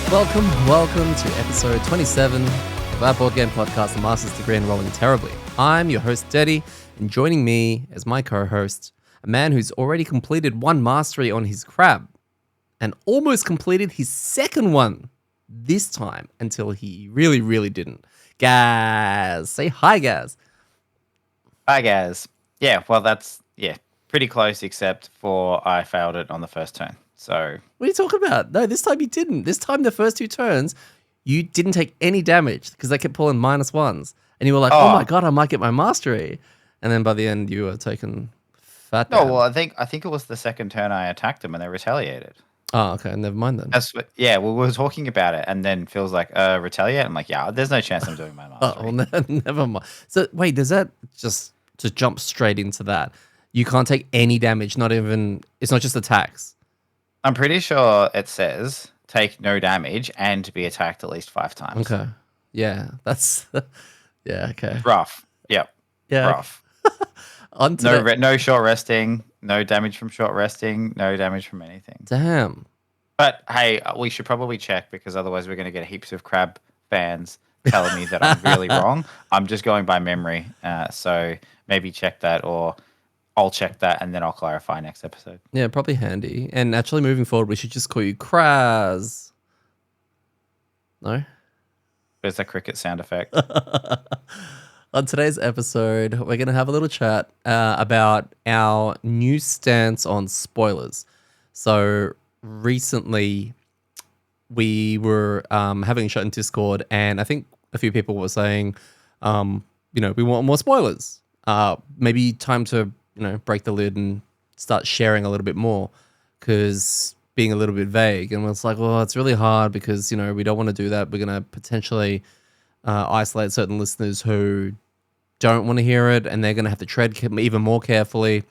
Welcome to episode 27 of our board game podcast, The Master's Degree in Rolling Terribly. I'm your host, Detty, and joining me as my co-host, a man who's already completed one mastery on his crab and almost completed his second one this time until he really didn't. Gaz, say hi, Gaz. Hi, guys. Yeah, well, that's, pretty close, except for I failed it on the first turn. So, What are you talking about? No, this time you didn't. This time, the first two turns, you didn't take any damage because they kept pulling -1s. And you were like, oh my God, I might get my mastery. And then by the end, you were taking fat no, damage. well, I think it was the second turn I attacked them and they retaliated. Oh, okay. Never mind then. That's what, yeah, we were talking about it, and then Phil's like, retaliate? I'm like, yeah, there's no chance I'm doing my mastery. Oh, well, never mind. So, wait, does that just to jump straight into that? You can't take any damage, not even, it's not just attacks. I'm pretty sure it says take no damage and be attacked at least 5 times. Okay. Yeah, that's, yeah, okay. Rough. Yep. Yeah. Rough. On to No short resting, no damage from short resting, no damage from anything. Damn. But hey, we should probably check because otherwise we're going to get heaps of crab fans telling me that I'm really wrong. I'm just going by memory. So maybe check that, or I'll check that and then I'll clarify next episode. Yeah, probably handy. And actually moving forward, we should just call you Kraz. No? There's that cricket sound effect. On today's episode, we're going to have a little chat about our new stance on spoilers. So recently, we were having a chat in Discord, and I think a few people were saying, we want more spoilers. Maybe time to, break the lid and start sharing a little bit more, because being a little bit vague. And it's like, well, it's really hard because, we don't want to do that. We're going to potentially isolate certain listeners who don't want to hear it, and they're going to have to tread even more carefully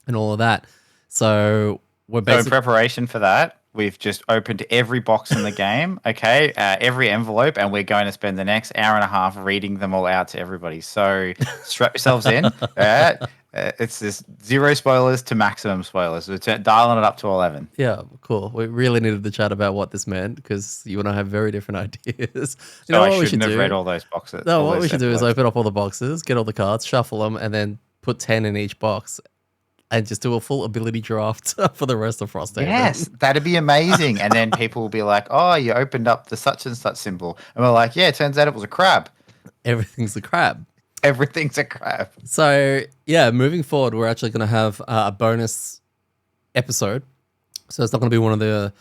and all of that. So we're basically... So in preparation for that, we've just opened every box in the game, okay, every envelope, and we're going to spend the next hour and a half reading them all out to everybody. So strap yourselves in. All right? It's this 0 spoilers to maximum spoilers. We're dialing it up to 11. Yeah, cool. We really needed to chat about what this meant because you and I have very different ideas. I shouldn't have read all those boxes. No, what we should do is open up all the boxes, get all the cards, shuffle them, and then put 10 in each box and just do a full ability draft for the rest of Frosthaven. Yes, that'd be amazing. And then people will be like, oh, you opened up the such and such symbol. And we're like, yeah, it turns out it was a crab. Everything's a crab. Everything's a crab. So, yeah, moving forward, we're actually going to have a bonus episode. So it's not going to be one of the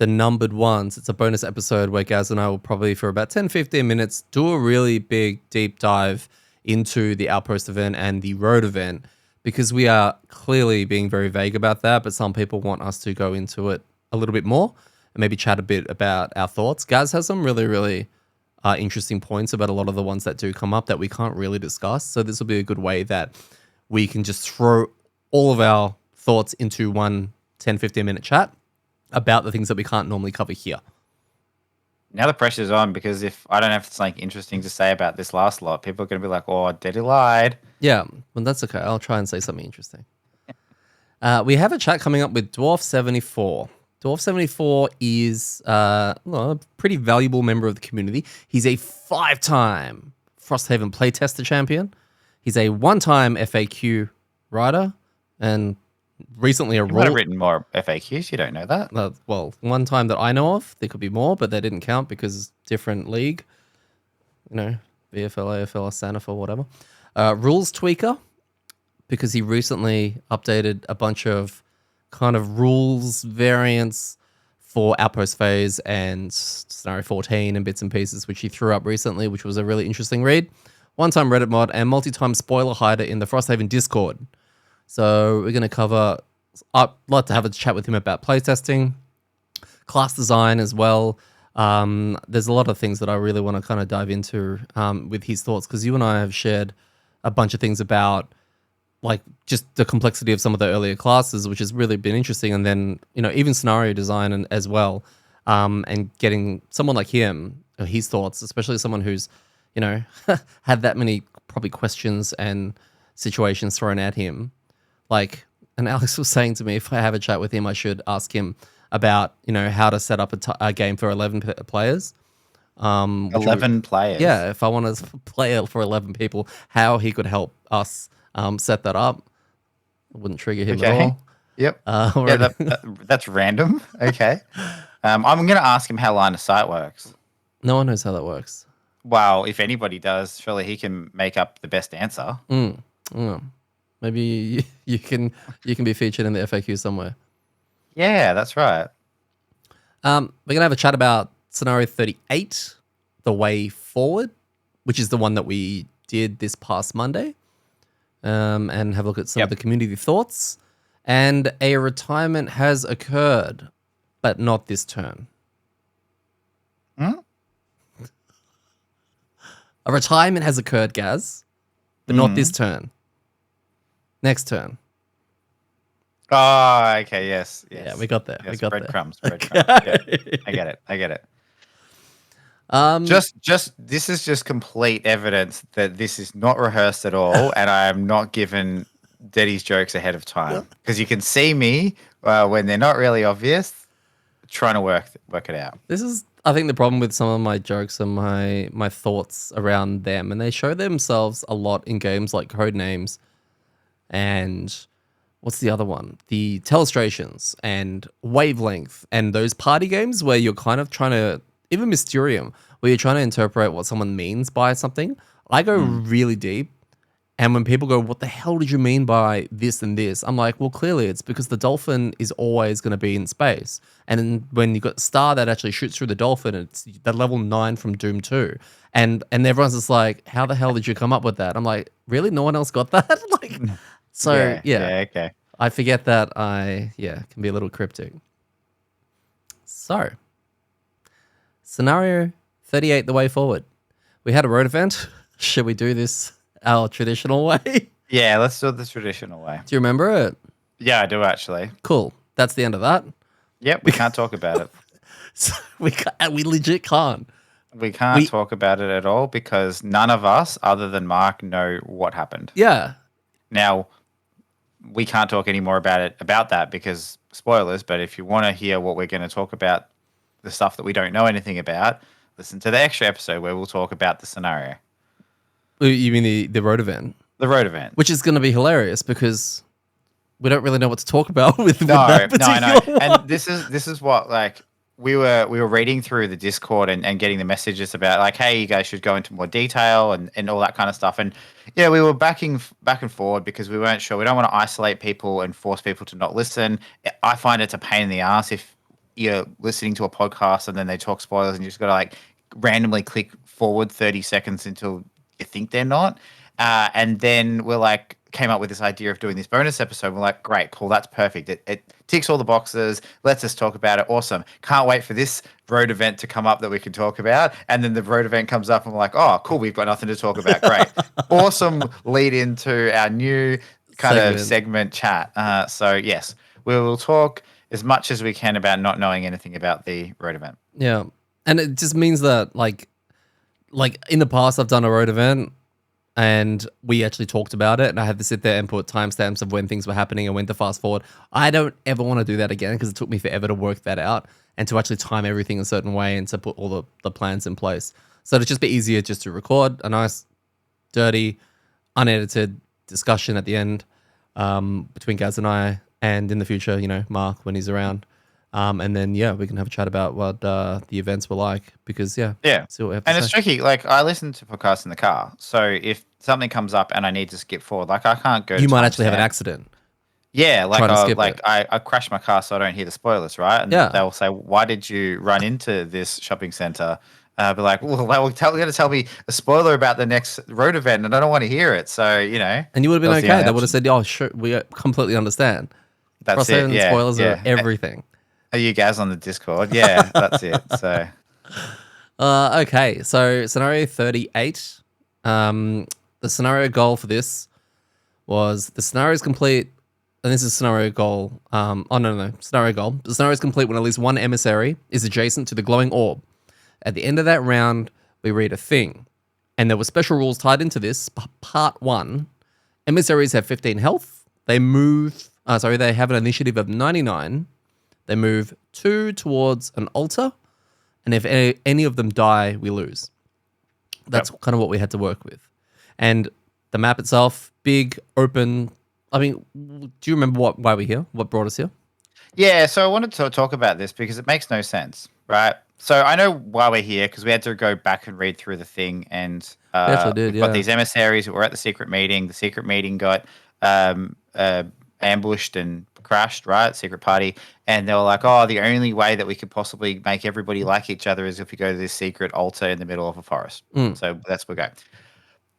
numbered ones. It's a bonus episode where Gaz and I will probably, for about 10-15 minutes, do a really big, deep dive into the Outpost event and the Road event, because we are clearly being very vague about that, but some people want us to go into it a little bit more and maybe chat a bit about our thoughts. Gaz has some really interesting points about a lot of the ones that do come up that we can't really discuss. So this will be a good way that we can just throw all of our thoughts into one 10-15 minute chat about the things that we can't normally cover here. Now the pressure's on, because if I don't have something interesting to say about this last lot, people are going to be like, oh, Detty lied. Yeah, well, that's okay. I'll try and say something interesting. We have a chat coming up with Dwarf74. Dwarf74 is a pretty valuable member of the community. He's a 5-time Frosthaven playtester champion. He's a 1-time FAQ writer, and recently You might have written more FAQs. You don't know that. Well, one time that I know of. There could be more, but they didn't count because different league. VFL, AFL, SANFL, whatever. Rules tweaker, because he recently updated a bunch of kind of rules variants for Outpost Phase and Scenario 14 and bits and pieces, which he threw up recently, which was a really interesting read. 1-time Reddit mod and multi-time spoiler hider in the Frosthaven Discord. So we're going to cover... I'd like to have a chat with him about playtesting, class design as well. There's a lot of things that I really want to kind of dive into with his thoughts, because you and I have shared a bunch of things about like just the complexity of some of the earlier classes, which has really been interesting. And then, even scenario design as well, and getting someone like him, his thoughts, especially someone who's, had that many probably questions and situations thrown at him. And Alex was saying to me, if I have a chat with him, I should ask him about how to set up a game for 11 players. 11 players. Yeah, if I want to play it for 11 people, how he could help us set that up. It wouldn't trigger him at all. Yep. That's random. Okay. I'm going to ask him how line of sight works. No one knows how that works. Well, if anybody does, surely he can make up the best answer. Maybe you can be featured in the FAQ somewhere. Yeah, that's right. We're gonna have a chat about scenario 38, the way forward, which is the one that we did this past Monday, and have a look at some of the community thoughts. And a retirement has occurred, but not this turn. A retirement has occurred, Gaz, but not this turn. Next turn. Oh, okay. Yes. Yeah, we got there. Yes, we got breadcrumbs. there. Yeah, I get it. This is just complete evidence that this is not rehearsed at all, and I am not given Detty's jokes ahead of time because you can see me when they're not really obvious, trying to work it out. This is, I think, the problem with some of my jokes and my thoughts around them, and they show themselves a lot in games like Codenames and what's the other one? The Telestrations and Wavelength and those party games where you're kind of trying to, even Mysterium, where you're trying to interpret what someone means by something. I go really deep. And when people go, what the hell did you mean by this and this? I'm like, well, clearly it's because the dolphin is always going to be in space. And then when you've got Star that actually shoots through the dolphin, it's that level 9 from Doom 2. And everyone's just like, how the hell did you come up with that? I'm like, really? No one else got that? Okay. I forget that can be a little cryptic. So, scenario 38, the way forward. We had a road event. Should we do this our traditional way? Yeah, let's do it the traditional way. Do you remember it? Yeah, I do actually. Cool. That's the end of that. Yep, we can't talk about it. So we legit can't. We can't talk about it at all because none of us, other than Mark, know what happened. Yeah. Now, we can't talk any more about that because spoilers, but if you want to hear what we're going to talk about, the stuff that we don't know anything about, listen to the extra episode where we'll talk about the scenario. You mean the road event? The road event. Which is going to be hilarious because we don't really know what to talk about with no, that particular one. And this is what, like, we were reading through the Discord and getting the messages about, like, hey, you guys should go into more detail and all that kind of stuff. And yeah, we were back and forward because we weren't sure. We don't want to isolate people and force people to not listen. I find it's a pain in the ass if you're listening to a podcast and then they talk spoilers and you just got to like randomly click forward 30 seconds until you think they're not. And then we're like, came up with this idea of doing this bonus episode. We're like, great, cool, that's perfect. It ticks all the boxes. Let's just talk about it. Awesome. Can't wait for this road event to come up that we can talk about. And then the road event comes up and we're like, oh, cool, we've got nothing to talk about. Great. Awesome lead into our new kind of segment chat. So yes, we will talk as much as we can about not knowing anything about the road event. Yeah. And it just means that like in the past I've done a road event and we actually talked about it and I had to sit there and put timestamps of when things were happening and when to fast forward. I don't ever want to do that again because it took me forever to work that out and to actually time everything a certain way and to put all the plans in place. So it'd just be easier just to record a nice, dirty, unedited discussion at the end between Gaz and I, and in the future, Mark when he's around. And then, we can have a chat about what the events were like because, see what we have to and say. it's tricky. Like, I listen to podcasts in the car. So if something comes up and I need to skip forward, like, I can't go. You might actually have an accident. Yeah, I crash my car so I don't hear the spoilers, right? And they'll say, why did you run into this shopping center? I'll be like, well, they're going to tell me a spoiler about the next road event and I don't want to hear it. So, And you would have been okay. They would have said, oh, sure, we completely understand. That's it. Yeah, spoilers are everything. Are you guys on the Discord? Yeah, that's it. So, okay. So scenario 38. The scenario goal for this was the scenario is complete, and this is scenario goal. Scenario goal. The scenario is complete when at least one emissary is adjacent to the glowing orb. At the end of that round, we read a thing, and there were special rules tied into this. Part 1: emissaries have 15 health. They move. They have an initiative of 99. They move 2 towards an altar, and if any of them die, we lose. That's kind of what we had to work with. And the map itself, big, open. I mean, do you remember why we're here? What brought us here? Yeah, so I wanted to talk about this because it makes no sense, right? So I know why we're here because we had to go back and read through the thing, and We actually did, we've got yeah. these emissaries who were at the secret meeting. The secret meeting got um, uh, ambushed and crashed, right? Secret party, and they were like, "Oh, the only way that we could possibly make everybody like each other is if we go to this secret altar in the middle of a forest." So that's where we go.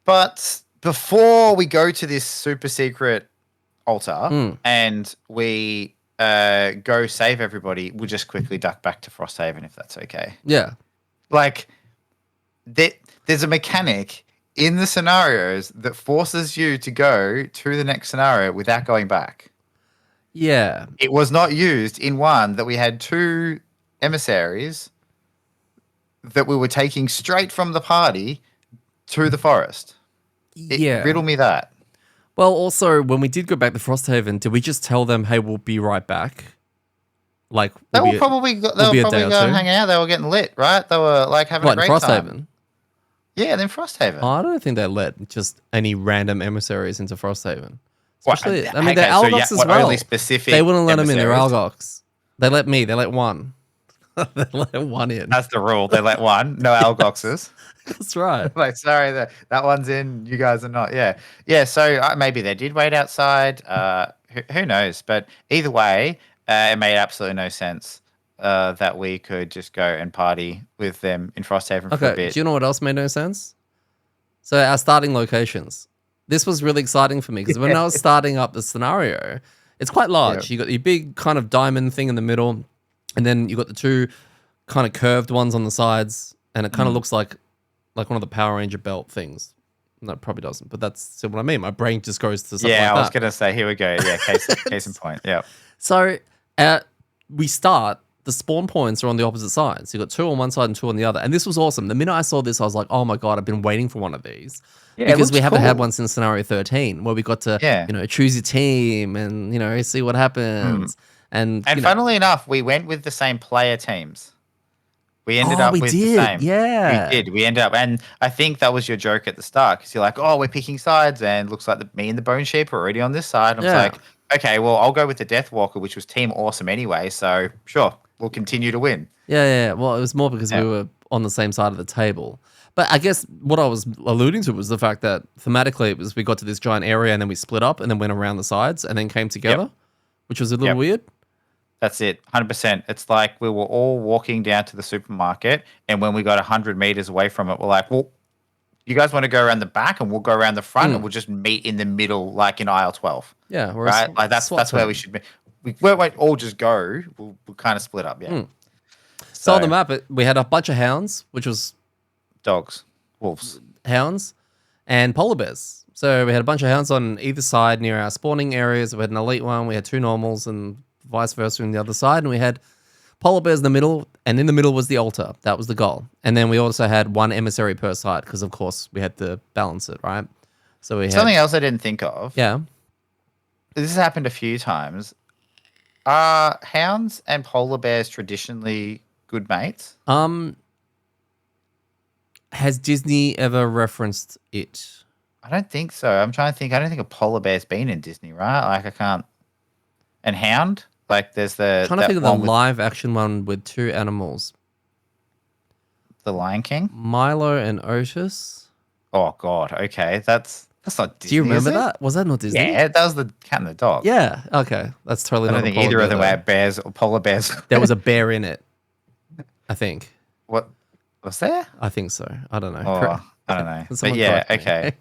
But before we go to this super secret altar and we go save everybody, we'll just quickly duck back to Frosthaven if that's okay. Yeah. Like, there's a mechanic in the scenarios that forces you to go to the next scenario without going back. Yeah. It was not used in one that we had 2 emissaries that we were taking straight from the party to the forest. Riddle me that. Well, also, when we did go back to Frosthaven, did we just tell them, hey, we'll be right back? Like, they were probably going to hang out. They were getting lit, right? They were like having a great Frosthaven? time. Yeah, then Frosthaven. Oh, I don't think they let just any random emissaries into Frosthaven. Especially, their Algox as well. Only specific they wouldn't let them in their emissaries? Algox. They let me. They let one. They let one in. That's the rule. They let one. No Algoxes. That's right. Like, sorry, that one's in. You guys are not. Yeah. Yeah, so maybe they did wait outside. Who knows? But either way, it made absolutely no sense that we could just go and party with them in Frosthaven for a bit. Do you know what else made no sense? So our starting locations. This was really exciting for me because when I was starting up the scenario, it's quite large. You got your big kind of diamond thing in the middle, and then you got the 2 kind of curved ones on the sides, and it kind of looks like one of the Power Ranger belt things. No, it probably doesn't, but that's still what I mean. My brain just goes to something like that. Yeah, I was going to say, here we go. Yeah, case in point. Yeah. So we start, the spawn points are on the opposite sides. So you got 2 on one side and 2 on the other. And this was awesome. The minute I saw this, I was like, oh my God, I've been waiting for one of these. Yeah, because we haven't had one since scenario 13 where we got to, choose your team and, see what happens. And funnily enough, we went with the same player teams. We ended up with the same. Yeah. We did. We ended up, and I think that was your joke at the start because you're like, oh, we're picking sides, and looks like me and the Bone Sheep are already on this side. I was like, okay, well, I'll go with the Death Walker, which was Team Awesome anyway, so sure, we'll continue to win. Yeah. Well, it was more because we were on the same side of the table. But I guess what I was alluding to was the fact that thematically it was we got to this giant area and then we split up and then went around the sides and then came together, which was a little weird. That's it, 100%. It's like we were all walking down to the supermarket, and when we got 100 meters away from it, we're like, well, you guys want to go around the back and we'll go around the front and we'll just meet in the middle, like in aisle 12. Yeah. Right? Like that's where we should be. We won't all just go. We'll kind of split up, So on the map, we had a bunch of hounds, which was... Dogs. Wolves. Hounds and polar bears. So we had a bunch of hounds on either side near our spawning areas. We had an elite one. We had 2 normals and vice versa on the other side. And we had polar bears in the middle. And in the middle was the altar. That was the goal. And then we also had 1 emissary per side because, of course, we had to balance it, right? So we had... Something else I didn't think of. Yeah. This has happened a few times. Are hounds and polar bears traditionally good mates? Has Disney ever referenced it? I don't think so. I'm trying to think. I don't think a polar bear's been in Disney, right? Like I can't. And hound? Like there's the... I'm trying to think of the live action one with 2 animals. The Lion King? Milo and Otis. Oh God. Okay. That's not Disney. Do you remember that? Was that not Disney? Yeah, that was the Cat and the Dog. Yeah. Okay. That's totally not. I don't think either of them had bears or polar bears. There was a bear in it. I think. What was there? I think so. I don't know. Oh, I don't know. But yeah, okay.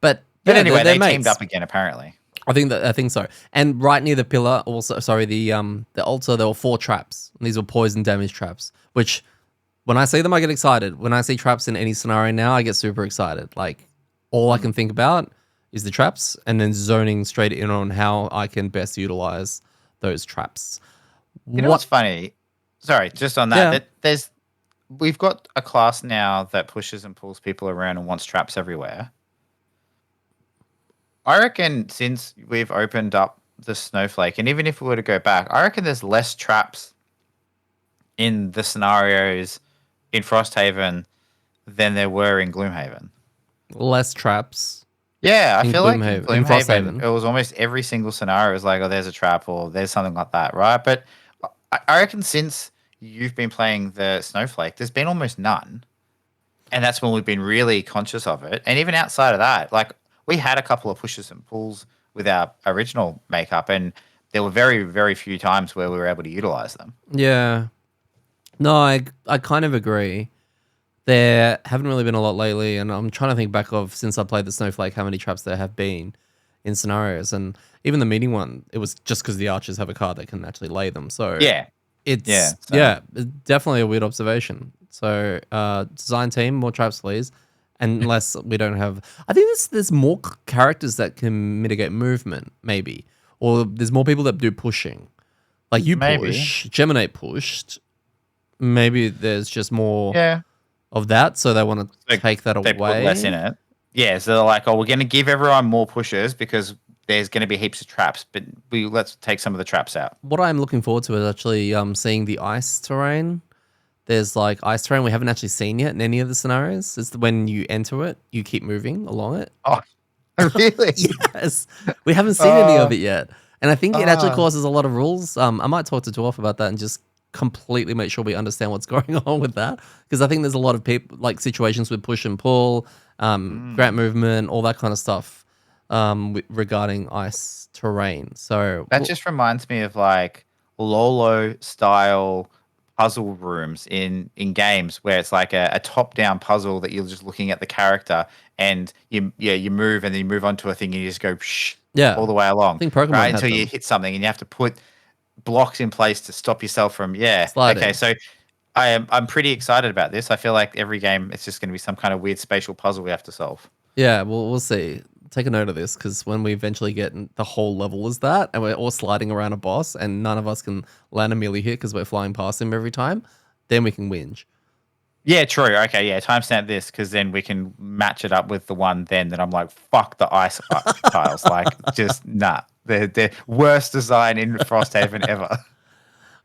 But anyway, they teamed up again apparently. I think so. And right near the pillar, also the altar, there were 4 traps. And these were poison damage traps. Which, when I see them, I get excited. When I see traps in any scenario now, I get super excited. Like, all I can think about is the traps, and then zoning straight in on how I can best utilize those traps. You know what's funny? Sorry, just on that. We've got a class now that pushes and pulls people around and wants traps everywhere. I reckon since we've opened up the snowflake, and even if we were to go back, I reckon there's less traps in the scenarios in Frosthaven than there were in Gloomhaven. Less traps Yeah, I in feel like in Gloomhaven, in Gloomhaven, Frosthaven. it was almost every single scenario was like, oh, there's a trap or there's something like that, right? But I reckon since you've been playing the Snowflake, there's been almost none. And that's when we've been really conscious of it. And even outside of that, like we had a couple of pushes and pulls with our original makeup, and there were very, very few times where we were able to utilize them. Yeah. No, I kind of agree. There haven't really been a lot lately, and I'm trying to think back of since I played the Snowflake, how many traps there have been in scenarios, and even the meeting one, it was just because the archers have a card that can actually lay them. So Yeah. it's So definitely a weird observation. So design team, more traps, please. Unless we don't have, I think there's more characters that can mitigate movement, maybe, or there's more people that do pushing. Like you maybe. push, Geminate pushed. Maybe there's just more Yeah. of that, so they want to So take that they put less in away. it. Yeah, so they're like, oh, we're going to give everyone more pushes because there's going to be heaps of traps, but let's take some of the traps out. What I'm looking forward to is actually seeing the ice terrain. There's like ice terrain we haven't actually seen yet in any of the scenarios. It's when you enter it, you keep moving along it. Oh, really? Yes, we haven't seen any of Uh, it yet, and I think it actually uh, causes a lot of rules. I might talk to Dwarf about that and just completely make sure we understand what's going on with that, because I think there's a lot of people like situations with push and pull, grant movement, all that kind of stuff regarding ice terrain. So that just reminds me of like Lolo style puzzle rooms in games where it's like a top down puzzle that you're just looking at the character and you move and then you move onto a thing and you just go yeah, all the way I along, think Pokemon right, had until you them hit something and you have to put blocks in place to stop yourself from okay, sliding. so I'm pretty excited about this. I feel like every game it's just going to be some kind of weird spatial puzzle we have to solve. Yeah, we'll see. Take a note of this, because when we eventually get the whole level is that, and we're all sliding around a boss, and none of us can land a melee hit because we're flying past him every time, then we can whinge. Yeah, true. Okay, yeah, timestamp this because then we can match it up with the one then that I'm like, fuck the ice tiles. Like, just nah. They're worst design in Frosthaven ever.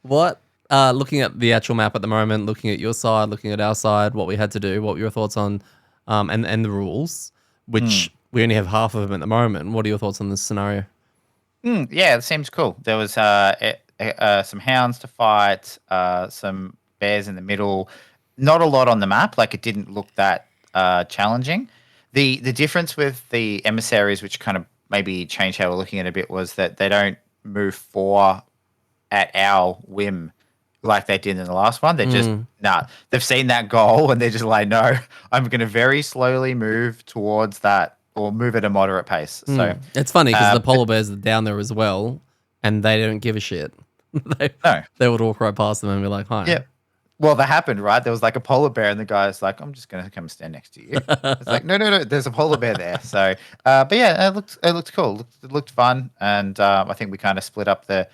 What? Looking at the actual map at the moment, looking at your side, looking at our side, what we had to do, what were your thoughts on, and the rules, which we only have half of them at the moment. What are your thoughts on this scenario? Yeah, it seems cool. There was some hounds to fight, some bears in the middle. Not a lot on the map. Like it didn't look that challenging. The difference with the emissaries, which kind of maybe changed how we're looking at it a bit, was that they don't move four at our whim like they did in the last one. They're just they've seen that goal and they're just like, no, I'm going to very slowly move towards that or move at a moderate pace. So It's funny because the but polar bears are down there as well, and they don't give a shit. they, no, they would walk right past them and be like, hi. yeah. Well, that happened, right? There was like a polar bear, and the guy's like, "I'm just gonna come stand next to you." It's like, no, no, no. There's a polar bear there. So, but yeah, it looked cool. It looked fun, and I think we kind of split up the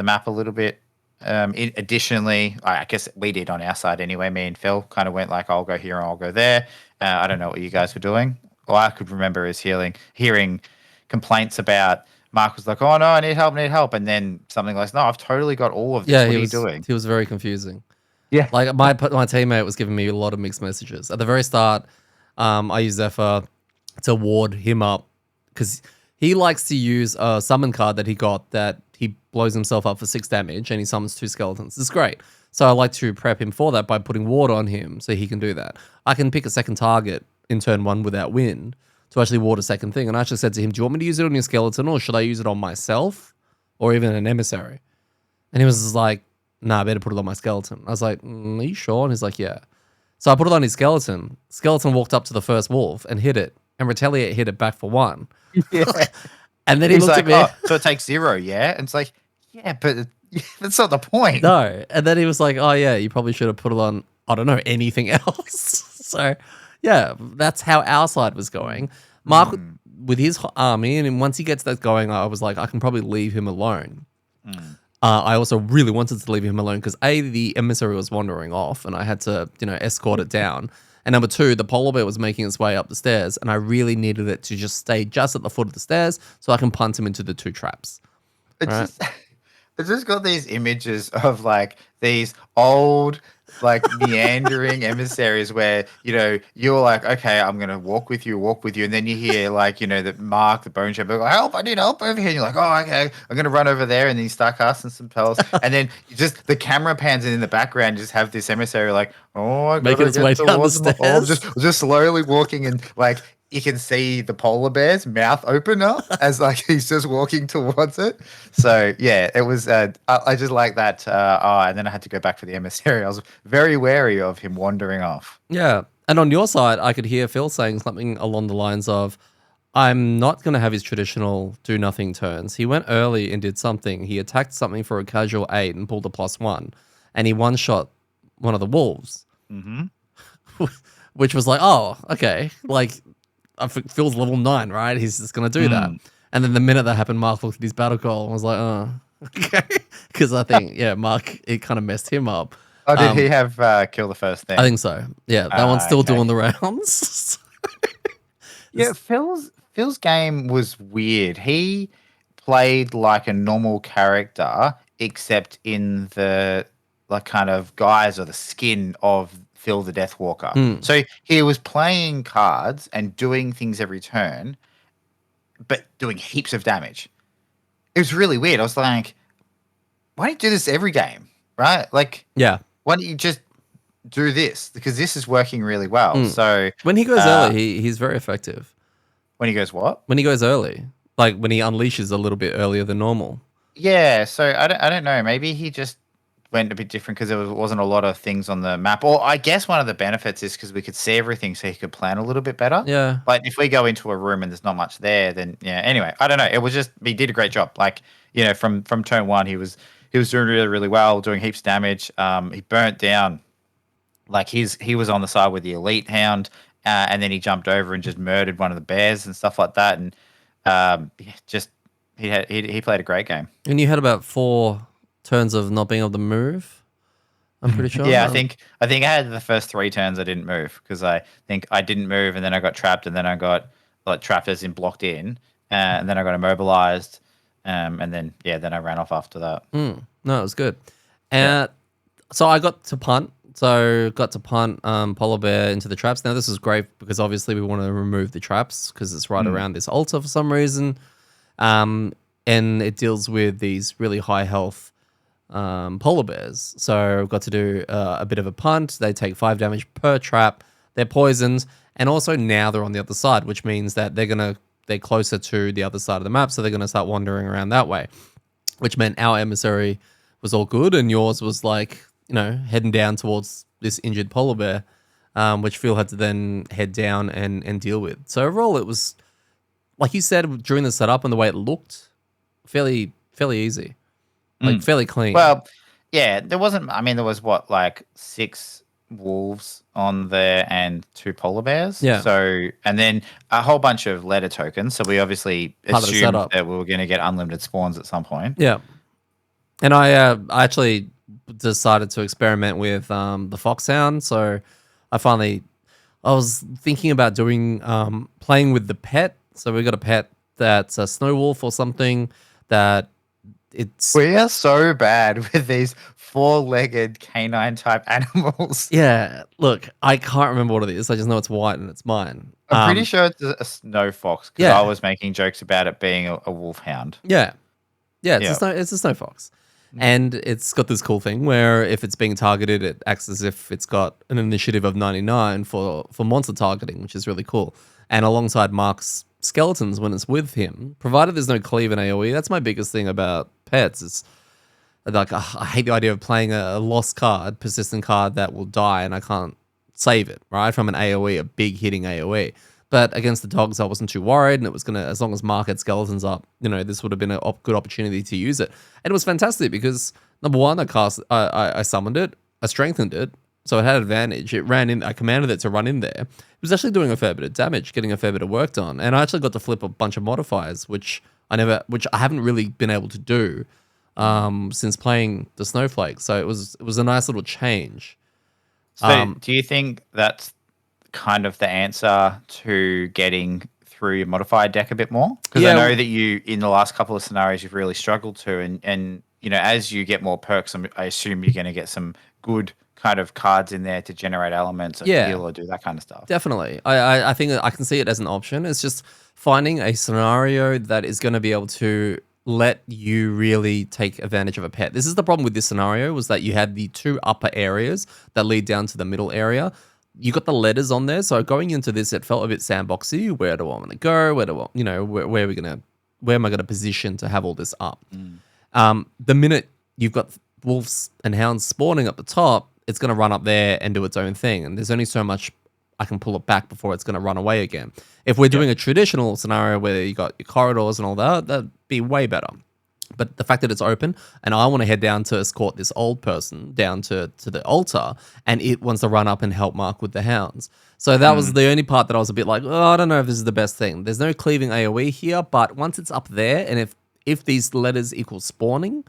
map a little bit. Additionally, I guess we did on our side anyway. Me and Phil kind of went like, "I'll go here and I'll go there." I don't know what you guys were doing. All I could remember is hearing complaints about Mark was like, "Oh no, I need help," and then something like, "No, I've totally got all of this. Yeah, What he are you was doing?" he was very confusing. Yeah. Like my teammate was giving me a lot of mixed messages. At the very start, I used Zephyr to ward him up because he likes to use a summon card that he got that he blows himself up for 6 damage and he summons 2 skeletons. It's great. So I like to prep him for that by putting ward on him so he can do that. I can pick a second target in turn 1 without win to actually ward a second thing. And I actually said to him, do you want me to use it on your skeleton or should I use it on myself or even an emissary? And he was just like, nah, I better put it on my skeleton. I was like, are you sure? And he's like, yeah. So I put it on his skeleton. Skeleton walked up to the first wolf and hit it. And Retaliate hit it back for 1. Yeah. And then he He's looked like, at me. "Oh, so it takes 0, yeah?" And it's like, "Yeah, but that's not the point." No. And then he was like, oh, yeah, you probably should have put it on, I don't know, anything else. So, yeah, that's how our side was going. Mark, with his army, and once he gets that going, I was like, I can probably leave him alone. I also really wanted to leave him alone because A, the emissary was wandering off and I had to, escort it down. And number 2, the polar bear was making its way up the stairs and I really needed it to just stay just at the foot of the stairs so I can punt him into the 2 traps. It's right? just it's just got these images of like these old like meandering emissaries where you're like, okay, I'm gonna walk with you, and then you hear like that Mark the Bone Shepherd go, help, I need help over here, and you're like, oh, okay, I'm gonna run over there, and then you start casting some spells, and then you just the camera pans in the background, you just have this emissary like, oh, I Making gotta its way get down the towards my, oh, I'm stairs. just slowly walking, and like you can see the polar bear's mouth open up as like he's just walking towards it. So yeah, it was. I just like that. And then I had to go back for the emissary. I was very wary of him wandering off. Yeah. And on your side, I could hear Phil saying something along the lines of, I'm not going to have his traditional do nothing turns. He went early and did something. He attacked something for a casual 8 and pulled a +1. And he one shot one of the wolves, Mm-hmm. which was like, oh, okay. Like, Phil's level 9, right? He's just going to do that. And then the minute that happened, Mark looked at his battle call and was like, oh, okay. Because I think, Mark, it kind of messed him up. Oh, did he have kill the first thing? I think so. Yeah, that one's still Okay. doing the rounds. Yeah, Phil's game was weird. He played like a normal character, except in the like kind of guise or the skin of Phil the Deathwalker. So he was playing cards and doing things every turn, but doing heaps of damage. It was really weird. I was like, why don't you do this every game? Right? Like, Yeah. why don't you just do this? Because this is working really well. So When he goes early, he's very effective. when he goes, what? When he goes early, like when he unleashes a little bit earlier than normal. Yeah, so I don't know. Maybe he just went a bit different because there wasn't a lot of things on the map. Or I guess one of the benefits is because we could see everything, so he could plan a little bit better. Yeah. Like if we go into a room and there's not much there, then yeah. Anyway, I don't know. It was just he did a great job. Like from turn one, he was doing really really well, doing heaps of damage. He burnt down like he was on the side with the elite hound, and then he jumped over and just murdered one of the bears and stuff like that. And just he played a great game. And you had about 4 turns of not being able to move. I'm pretty sure. Yeah, I think I had the first 3 turns I didn't move because I think I didn't move and then I got trapped and then I got like trapped as in blocked in and then I got immobilized and then then I ran off after that. No, it was good. And so I got to punt. So got to punt Polar Bear into the traps. Now this is great because obviously we want to remove the traps because it's right around this altar for some reason. And it deals with these really high health polar bears. So got to do a bit of a punt. They take 5 damage per trap. They're poisoned. And also now they're on the other side, which means that they're closer to the other side of the map. So they're going to start wandering around that way, which meant our emissary was all good. And yours was like, heading down towards this injured polar bear, which Phil had to then head down and deal with. So overall, it was, like you said, during the setup and the way it looked, fairly easy, like fairly clean. Well, yeah, there wasn't. I mean, there was what like 6 wolves on there and 2 polar bears. Yeah. So and then a whole bunch of letter tokens. So we obviously Part of the assumed setup. that we were going to get unlimited spawns at some point. Yeah. And I actually decided to experiment with the foxhound. So I was thinking about doing playing with the pet. So we got a pet that's a snow wolf or something that it's We are so bad with these 4-legged canine type animals. yeah. Look, I can't remember what it is. I just know it's white and it's mine. I'm pretty sure it's a snow fox because Yeah. I was making jokes about it being a wolfhound. Yeah. Yeah, Yeah. it's a snow fox. And it's got this cool thing where if it's being targeted, it acts as if it's got an initiative of 99 for monster targeting, which is really cool. And alongside Mark's skeletons when it's with him, provided there's no cleave in AoE, that's my biggest thing about pets. It's like I hate the idea of playing a lost card, persistent card that will die and I can't save it, right? From an AoE, a big hitting AoE. But against the dogs, I wasn't too worried, and it was gonna, as long as Mark had skeletons up, this would have been a good opportunity to use it. And it was fantastic because number one, I summoned it, I strengthened it, so it had advantage. It ran in, I commanded it to run in there. It was actually doing a fair bit of damage, getting a fair bit of work done, and I actually got to flip a bunch of modifiers, which I haven't really been able to do since playing the Snowflake. So it was a nice little change. So do you think that's kind of the answer to getting through your modifier deck a bit more? Because I know that you, in the last couple of scenarios, you've really struggled to, and as you get more perks, I assume you're going to get some good kind of cards in there to generate elements or heal or do that kind of stuff. Definitely. I think I can see it as an option. It's just finding a scenario that is going to be able to let you really take advantage of a pet. This is the problem with this scenario, was that you had the two upper areas that lead down to the middle area. You got the letters on there, so going into this, it felt a bit sandboxy. Where do I want to go? Where am I gonna position to have all this up? The minute you've got wolves and hounds spawning up the top, it's gonna run up there and do its own thing, and there's only so much I can pull it back before it's gonna run away again. If we're doing a traditional scenario where you got your corridors and all that, that'd be way better. But the fact that it's open, and I want to head down to escort this old person down to the altar, and it wants to run up and help Mark with the hounds. So that was the only part that I was a bit like, oh, I don't know if this is the best thing. There's no cleaving AoE here, but once it's up there, and if these letters equal spawning,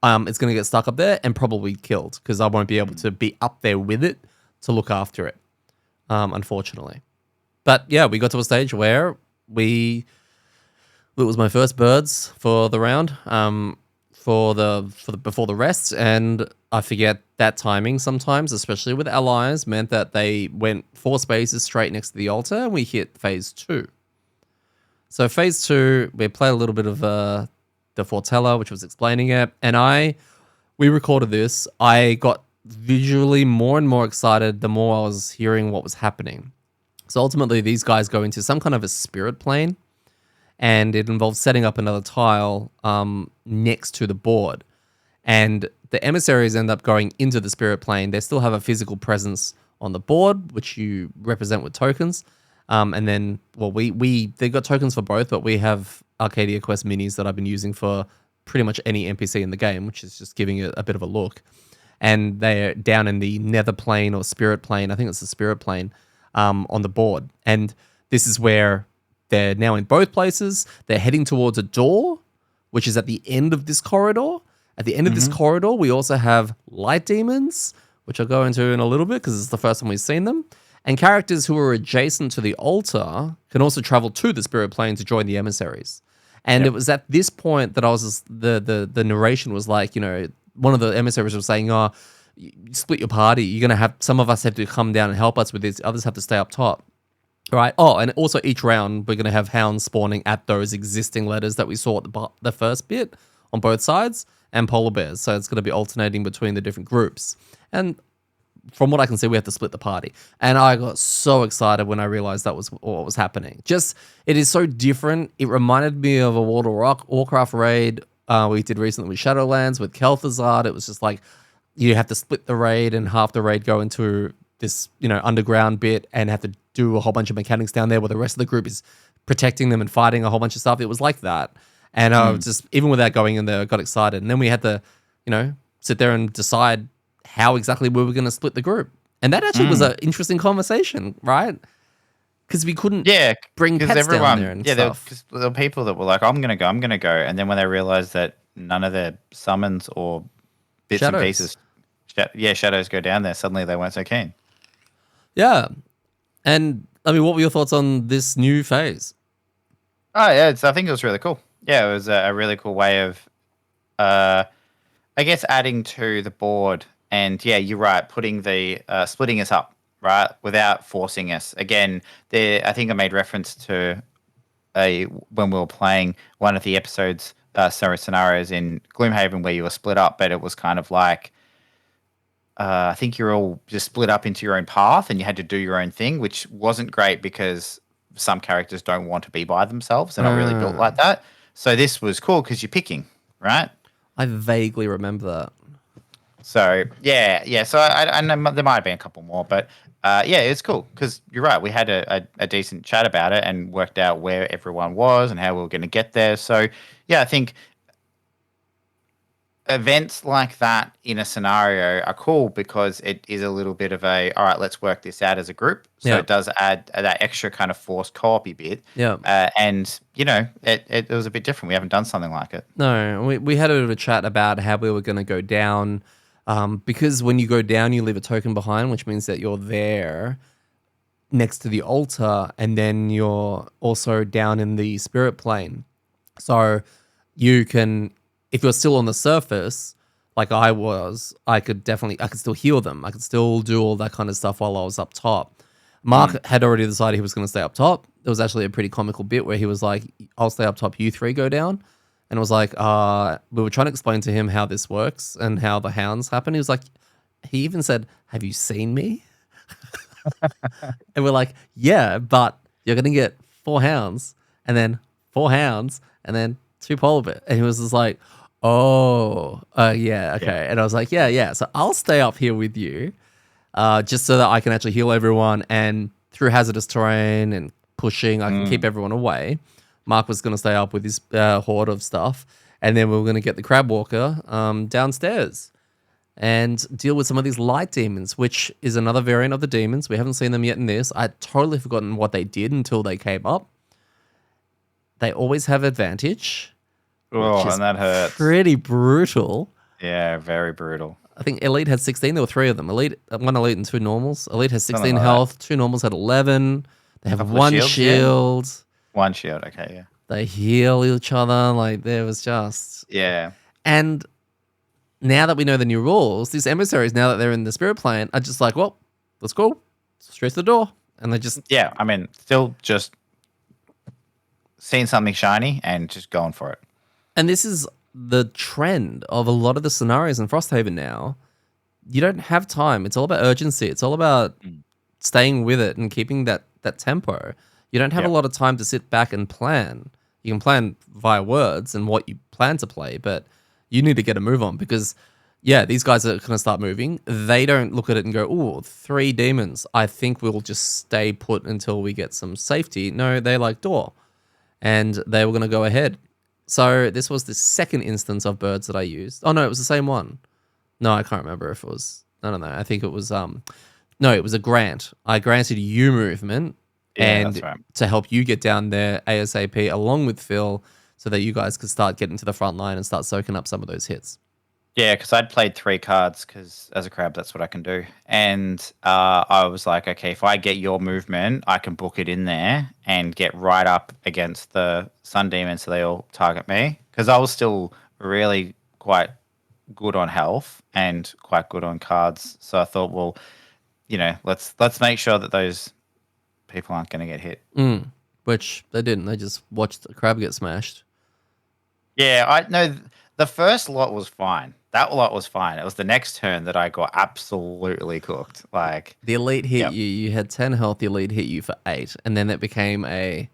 it's going to get stuck up there and probably killed, because I won't be able to be up there with it to look after it, unfortunately. But yeah, we got to a stage where it was my first birds for the round, before the rest, and I forget that timing sometimes, especially with allies, meant that they went 4 spaces straight next to the altar, and we hit phase 2. So phase 2, we played a little bit of the Fortella, which was explaining it, and we recorded this. I got visually more and more excited the more I was hearing what was happening. So ultimately, these guys go into some kind of a spirit plane, and it involves setting up another tile next to the board. And the emissaries end up going into the spirit plane. They still have a physical presence on the board, which you represent with tokens. And then, well, they got tokens for both, but we have Arcadia Quest minis that I've been using for pretty much any NPC in the game, which is just giving it a bit of a look. And they're down in the nether plane or spirit plane. I think it's the spirit plane on the board. And this is where they're now in both places. They're heading towards a door, which is at the end of this corridor. At the end of this corridor, we also have light demons, which I'll go into in a little bit because it's the first time we've seen them. And characters who are adjacent to the altar can also travel to the spirit plane to join the emissaries. And it was at this point that I was just, the narration was like, one of the emissaries was saying, "Oh, you split your party. You're gonna have some of us have to come down and help us with this. Others have to stay up top." Right. Oh, and also each round we're going to have hounds spawning at those existing letters that we saw at the first bit on both sides, and polar bears. So it's going to be alternating between the different groups. And from what I can see, we have to split the party. And I got so excited when I realized that was what was happening. Just, it is so different. It reminded me of a World of Warcraft raid we did recently with Shadowlands, with Kel'Thuzad. It was just like, you have to split the raid, and half the raid go into this, underground bit, and have to do a whole bunch of mechanics down there where the rest of the group is protecting them and fighting a whole bunch of stuff. It was like that. And I just, even without going in there, I got excited. And then we had to, sit there and decide how exactly we were going to split the group. And that actually was an interesting conversation, right? Because we couldn't bring pets down there and stuff. There were people that were like, I'm going to go. And then when they realized that none of their summons or bits and pieces, shadows go down there, suddenly they weren't so keen. Yeah. And, I mean, what were your thoughts on this new phase? Oh, yeah, I think it was really cool. Yeah, it was a really cool way of, I guess, adding to the board. And, yeah, you're right, putting the splitting us up, right, without forcing us. Again, I think I made reference to when we were playing one of the episodes, scenarios in Gloomhaven where you were split up, but it was kind of like, I think you're all just split up into your own path and you had to do your own thing, which wasn't great because some characters don't want to be by themselves. They're not really built like that. So this was cool because you're picking, right? I vaguely remember that. So, yeah. So I know there might have been a couple more, but it's cool because you're right. We had a decent chat about it and worked out where everyone was and how we were going to get there. So, yeah, I think events like that in a scenario are cool because it is a little bit of all right, let's work this out as a group. So it does add that extra kind of forced co-op-y bit. Yeah. And, it was a bit different. We haven't done something like it. No, we had a bit of a chat about how we were going to go down because when you go down, you leave a token behind, which means that you're there. next to the altar, and then you're also down in the spirit plane. So you can, if you're still on the surface, like I was, I could still heal them. I could still do all that kind of stuff while I was up top. Mark had already decided he was going to stay up top. There was actually a pretty comical bit where he was like, I'll stay up top, you three go down. And it was like, we were trying to explain to him how this works and how the hounds happen. He was like, he even said, have you seen me? And we're like, yeah, but you're going to get 4 hounds and then 4 hounds and then 2 polar bears. And he was just like, oh, yeah, okay. Yeah. And I was like, yeah. So I'll stay up here with you just so that I can actually heal everyone. And through hazardous terrain and pushing, I can keep everyone away. Mark was going to stay up with his horde of stuff. And then we were going to get the crab walker downstairs and deal with some of these light demons, which is another variant of the demons. We haven't seen them yet in this. I'd totally forgotten what they did until they came up. They always have advantage. Oh, and that hurts. Pretty brutal. Yeah, very brutal. I think Elite had 16. There were 3 of them. One Elite and 2 normals. Elite has 16 like health. 2 normals had 11. They have Couple 1 of shields, shield. Yeah. 1 shield, okay, yeah. They heal each other. Like, there was just... Yeah. And now that we know the new rules, these emissaries, now that they're in the spirit plane, are just like, well, let's go. Straight to the door. And they just... Yeah, I mean, still just seeing something shiny and just going for it. And this is the trend of a lot of the scenarios in Frosthaven now. You don't have time. It's all about urgency. It's all about staying with it and keeping that tempo. You don't have a lot of time to sit back and plan. You can plan via words and what you plan to play, but you need to get a move on because, yeah, these guys are going to start moving. They don't look at it and go, "Ooh, 3 demons. I think we'll just stay put until we get some safety." No, they're like, door. And they were going to go ahead. So this was the second instance of birds that I used. Oh, no, it was the same one. No, I can't remember if it was... I don't know. I think it was... No, it was a grant. I granted you movement and to help you get down there ASAP along with Phil so that you guys could start getting to the front line and start soaking up some of those hits. Yeah, because I'd played 3 cards because as a crab, that's what I can do. And I was like, okay, if I get your movement, I can book it in there and get right up against the sun demon so they all target me. Because I was still really quite good on health and quite good on cards. So I thought, well, you know, let's make sure that those people aren't going to get hit. Which they didn't. They just watched the crab get smashed. Yeah, I know the first lot was fine. That lot was fine. It was the next turn that I got absolutely cooked. Like the elite hit you. You had 10 health. The elite hit you for 8, and then it became a.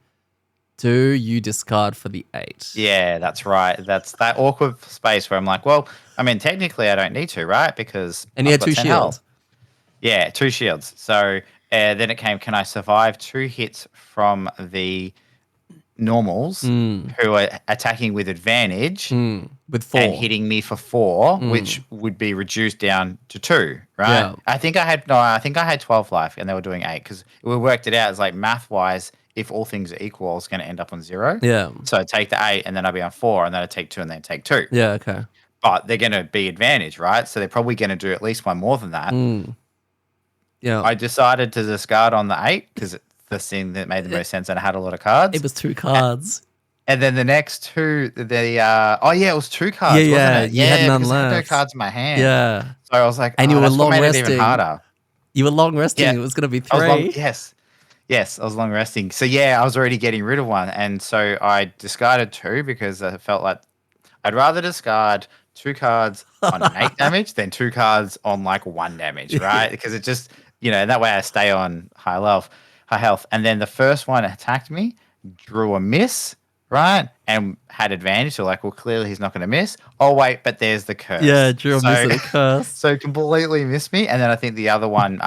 Do you discard for the 8? Yeah, that's right. That's that awkward space where I'm like, well, I mean, technically I don't need to, right? Because and you had 2 shields. Yeah, 2 shields. So then it came, can I survive 2 hits from the normals who are attacking with advantage with 4 and hitting me for 4, which would be reduced down to 2, right? Yeah. I think I had 12 life and they were doing 8 because we worked it out as like math wise. If all things are equal, I was going to end up on 0. Yeah. So I'd take the 8 and then I'd be on 4 and then I'd take 2 and then take 2. Yeah. Okay. But they're going to be advantage, right? So they're probably going to do at least 1 more than that. Yeah. I decided to discard on the 8 because it's the thing that made the most sense and I had a lot of cards. It was 2 cards. And then the next 2, it was 2 cards. Yeah, wasn't it? you had none because I had no left. cards in my hand. Yeah. So I was like, and you were that's long what made resting. it even harder. You were long resting. Yeah. It was going to be 3. I was yes, I was long resting. So yeah, I was already getting rid of 1, and so I discarded 2 because I felt like I'd rather discard 2 cards on 8 damage than 2 cards on like 1 damage, right? Because it just, that way I stay on high health. And then the first one attacked me, drew a miss, right? And had advantage. So like, well, clearly he's not going to miss. Oh, wait, but there's the curse. Yeah, drew a miss and a curse. So completely missed me. And then I think the other one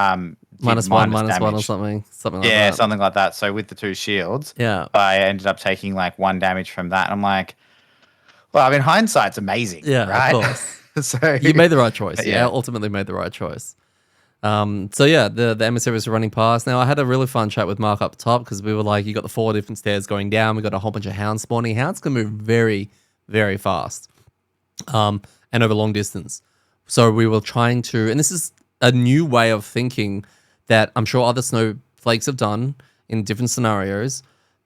minus one or something like that. Yeah, something like that. So with the 2 shields, I ended up taking like 1 damage from that. And I'm like, well, I mean, hindsight's amazing. Yeah, right? of course. So you made the right choice. Yeah, ultimately made the right choice. So yeah, the emissaries were running past. Now I had a really fun chat with Mark up top because we were like, you got the 4 different stairs going down. We got a whole bunch of hounds spawning. Hounds can move very, very fast, and over long distance. So we were trying to, and this is a new way of thinking that I'm sure other snow Flakes have done in different scenarios,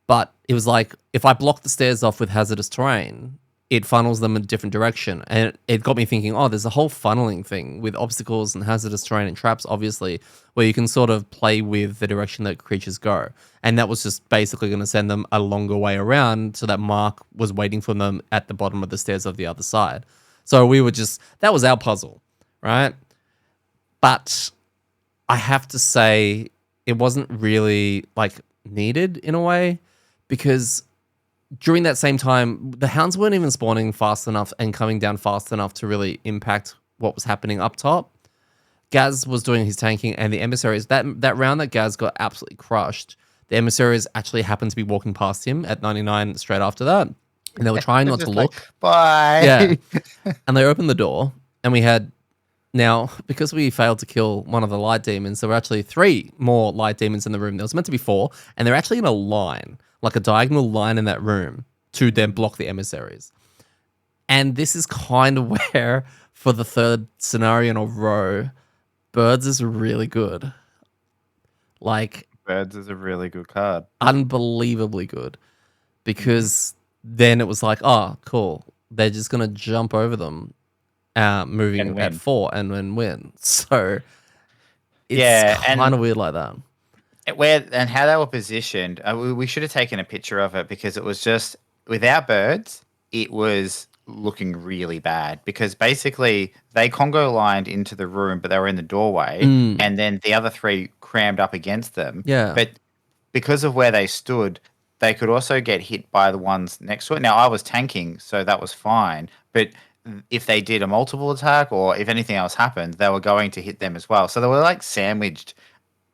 but it was like if I block the stairs off with hazardous terrain, it funnels them in a different direction. And it got me thinking, oh, there's a whole funneling thing with obstacles and hazardous terrain and traps, obviously, where you can sort of play with the direction that creatures go. And that was just basically going to send them a longer way around so that Mark was waiting for them at the bottom of the stairs of the other side. So we were just, that was our puzzle, right? But I have to say, it wasn't really like needed in a way, because during that same time, the hounds weren't even spawning fast enough and coming down fast enough to really impact what was happening up top. Gaz was doing his tanking, and the emissaries, that round that Gaz got absolutely crushed, the emissaries actually happened to be walking past him at 99 straight after that. And they were trying not to look. Bye. Yeah. And they opened the door, and we had, now, because we failed to kill one of the light demons, there were actually 3 more light demons in the room. There was meant to be 4, and they're actually in a line, like a diagonal line in that room to then block the emissaries. And this is kind of where, for the 3rd scenario in a row, Birds is really good. Like, Birds is a really good card. Unbelievably good. Because then it was like, oh, cool. They're just going to jump over them, moving at 4 and then win. So it's kind of weird like that. And how they were positioned, we should have taken a picture of it, because it was just, without birds, it was looking really bad, because basically they Congo lined into the room, but they were in the doorway, and then the other 3 crammed up against them. Yeah. But because of where they stood, they could also get hit by the ones next to it. Now, I was tanking, so that was fine. But if they did a multiple attack, or if anything else happened, they were going to hit them as well. So they were like sandwiched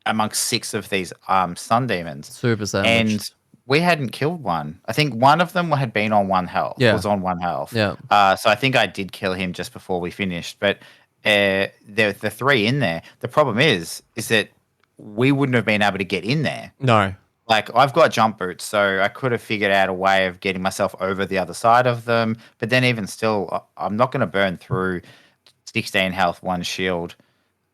amongst 6 of these sun demons. Super sandwiched. And we hadn't killed one. I think one of them had been on 1 health. Yeah. Was on 1 health. Yeah. So I think I did kill him just before we finished. But the 3 in there, the problem is that we wouldn't have been able to get in there. No. Like, I've got jump boots, so I could have figured out a way of getting myself over the other side of them. But then even still, I'm not going to burn through 16 health, 1 shield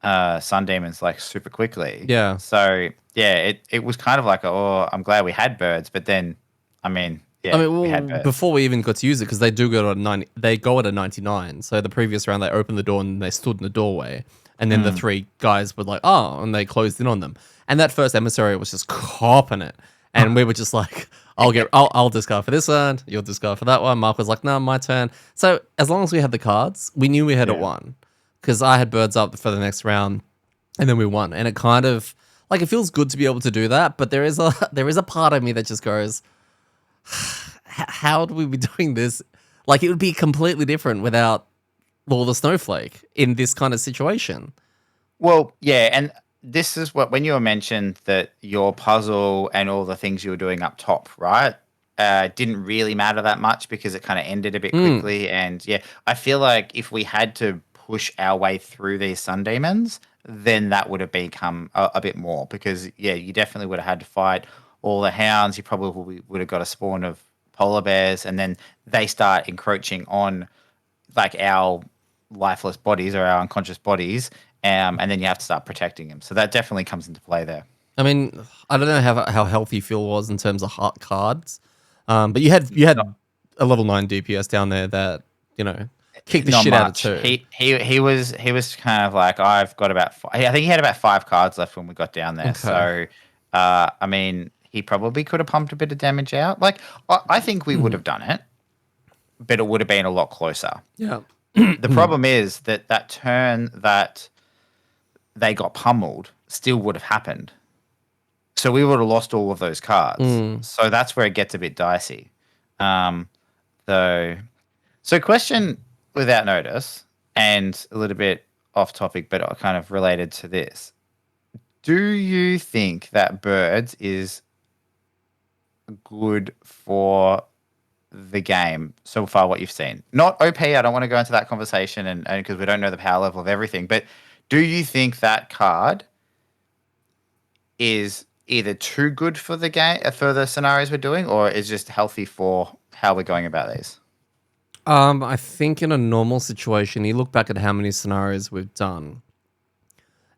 sun demons like super quickly. Yeah. So yeah, it was kind of like, oh, I'm glad we had birds, but then, I mean, we had birds. Before we even got to use it, because they do go at 90, they go at a 99. So the previous round, they opened the door and they stood in the doorway, and then the 3 guys were like, oh, and they closed in on them. And that first emissary was just copping it, and we were just like, I'll discard for this one, you'll discard for that one. Mark was like, no, my turn. So as long as we had the cards, we knew we had it won, because I had birds up for the next round, and then we won. And it kind of, like, it feels good to be able to do that, but there is a part of me that just goes, how would we be doing this? Like, it would be completely different without the Snowflake in this kind of situation. Well, yeah, and this is when you mentioned that your puzzle and all the things you were doing up top, right? Didn't really matter that much, because it kind of ended a bit quickly. And yeah, I feel like if we had to push our way through these sun demons, then that would have become a bit more, because yeah, you definitely would have had to fight all the hounds. You probably would have got a spawn of polar bears, and then they start encroaching on like our lifeless bodies or our unconscious bodies, and then you have to start protecting them. So that definitely comes into play there. I mean, I don't know how healthy Phil was in terms of hot cards, but you had a level 9 DPS down there that, you know, kicked the shit out of 2. He was kind of like, I've got about I think he had about 5 cards left when we got down there. Okay. So I mean, he probably could have pumped a bit of damage out. Like, I think we would have done it, but it would have been a lot closer. Yeah. The problem is that turn that they got pummeled still would have happened. So we would have lost all of those cards. So that's where it gets a bit dicey. So question without notice, and a little bit off topic, but kind of related to this. Do you think that birds is good for the game so far, what you've seen? Not OP, I don't want to go into that conversation, and because we don't know the power level of everything, but do you think that card is either too good for the game, for the scenarios we're doing, or is just healthy for how we're going about these? I think in a normal situation, you look back at how many scenarios we've done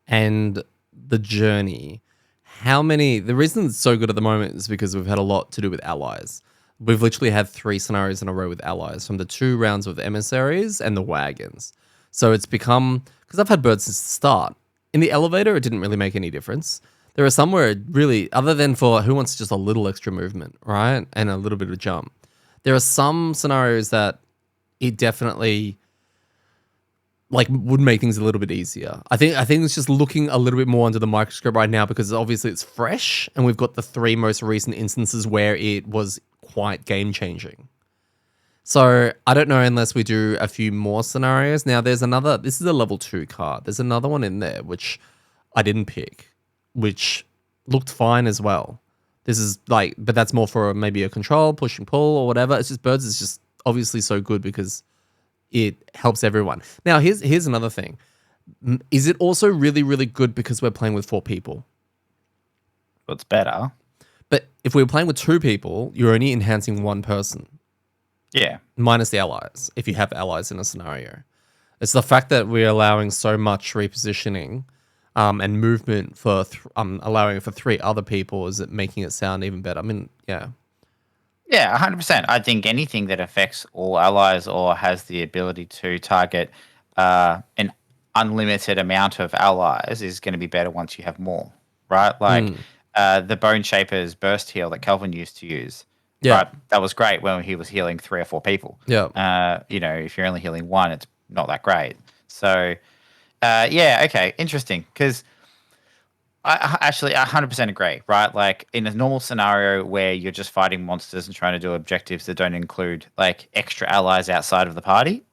and the journey, The reason it's so good at the moment is because we've had a lot to do with allies. We've literally had 3 scenarios in a row with allies, from the 2 rounds with emissaries and the wagons. So it's become, because I've had birds since the start. In the elevator, it didn't really make any difference. There are some where it really, other than for who wants just a little extra movement, right? And a little bit of jump. There are some scenarios that it definitely would make things a little bit easier. I think it's just looking a little bit more under the microscope right now because obviously it's fresh and we've got the 3 most recent instances where it was quite game changing. So I don't know unless we do a few more scenarios. Now this is a level 2 card. There's another one in there which I didn't pick, which looked fine as well. This is but that's more for maybe a control, push and pull or whatever. It's just birds is just obviously so good because it helps everyone. Now, here's another thing. Is it also really, really good because we're playing with 4 people? Well, it's better. But if we were playing with 2 people, you're only enhancing 1 person. Yeah. Minus the allies, if you have allies in a scenario. It's the fact that we're allowing so much repositioning and movement for allowing for 3 other people is it making it sound even better. I mean, yeah. Yeah, 100%. I think anything that affects all allies or has the ability to target an unlimited amount of allies is going to be better once you have more, right? Like the Bone Shaper's burst heal that Kelvin used to use. Yeah. Right? That was great when he was healing 3 or 4 people. Yeah. If you're only healing 1, it's not that great. So, yeah, okay, interesting. Because I actually 100% agree, right? Like in a normal scenario where you're just fighting monsters and trying to do objectives that don't include like extra allies outside of the party,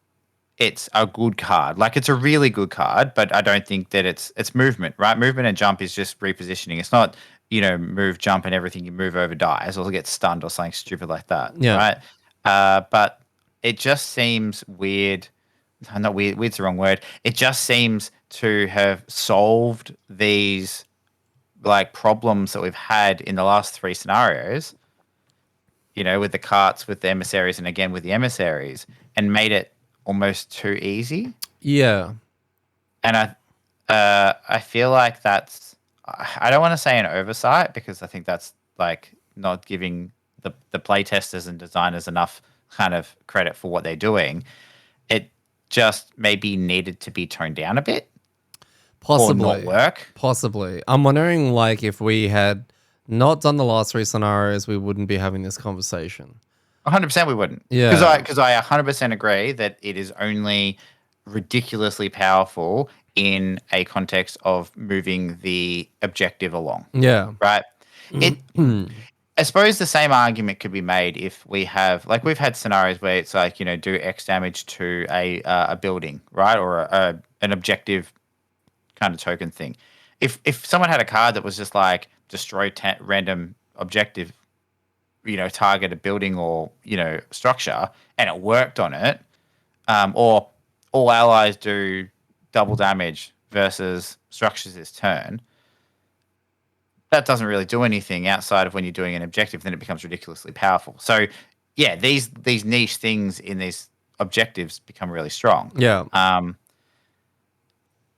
it's a good card. Like it's a really good card, but I don't think that it's movement, right? Movement and jump is just repositioning. It's not, move, jump, and everything you move over dies or get stunned or something stupid like that, Yeah. right? But it just seems weird. Not weird. Weird's the wrong word. It just seems to have solved these problems that we've had in the last 3 scenarios, with the carts, with the emissaries, and again with the emissaries, and made it almost too easy. Yeah. And I feel like that's, I don't want to say an oversight because I think that's not giving the playtesters and designers enough kind of credit for what they're doing. It just maybe needed to be toned down a bit. Possibly. Or not work. Possibly. I'm wondering, if we had not done the last 3 scenarios, we wouldn't be having this conversation. 100% we wouldn't. Yeah. Because I 100% agree that it is only ridiculously powerful in a context of moving the objective along. Yeah. Right? I suppose the same argument could be made if we have, we've had scenarios where it's do X damage to a building, right? Or an objective kind of token thing. If someone had a card that was just destroy random objective, target a building or structure, and it worked on it, or all allies do double damage versus structures this turn, that doesn't really do anything outside of when you're doing an objective. Then it becomes ridiculously powerful. So yeah, these niche things in these objectives become really strong. Yeah.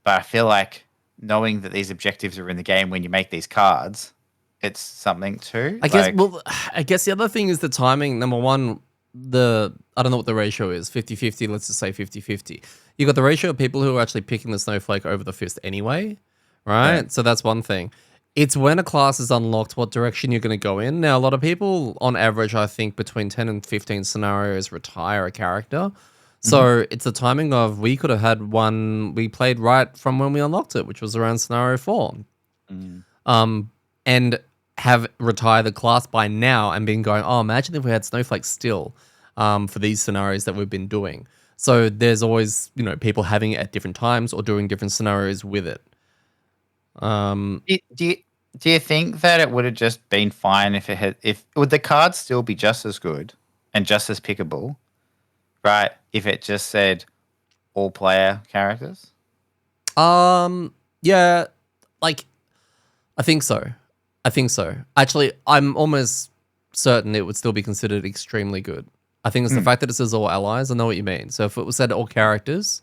But I feel like knowing that these objectives are in the game when you make these cards, it's something too. I guess the other thing is the timing. Number one, I don't know what the ratio is, 50-50, let's just say 50-50. You got the ratio of people who are actually picking the snowflake over the fist anyway, right? Yeah. So that's one thing. It's when a class is unlocked, what direction you're going to go in. Now, a lot of people, on average, I think between 10 and 15 scenarios retire a character. So it's the timing of, we could have had one we played right from when we unlocked it, which was around scenario 4. And have retired the class by now and been going, oh, imagine if we had Snowflake still for these scenarios that we've been doing. So there's always, people having it at different times or doing different scenarios with it. Do you think that it would have just been fine if would the cards still be just as good and just as pickable? Right, if it just said all player characters? Yeah, I think so. Actually, I'm almost certain it would still be considered extremely good. I think it's the fact that it says all allies. I know what you mean. So if it was said all characters,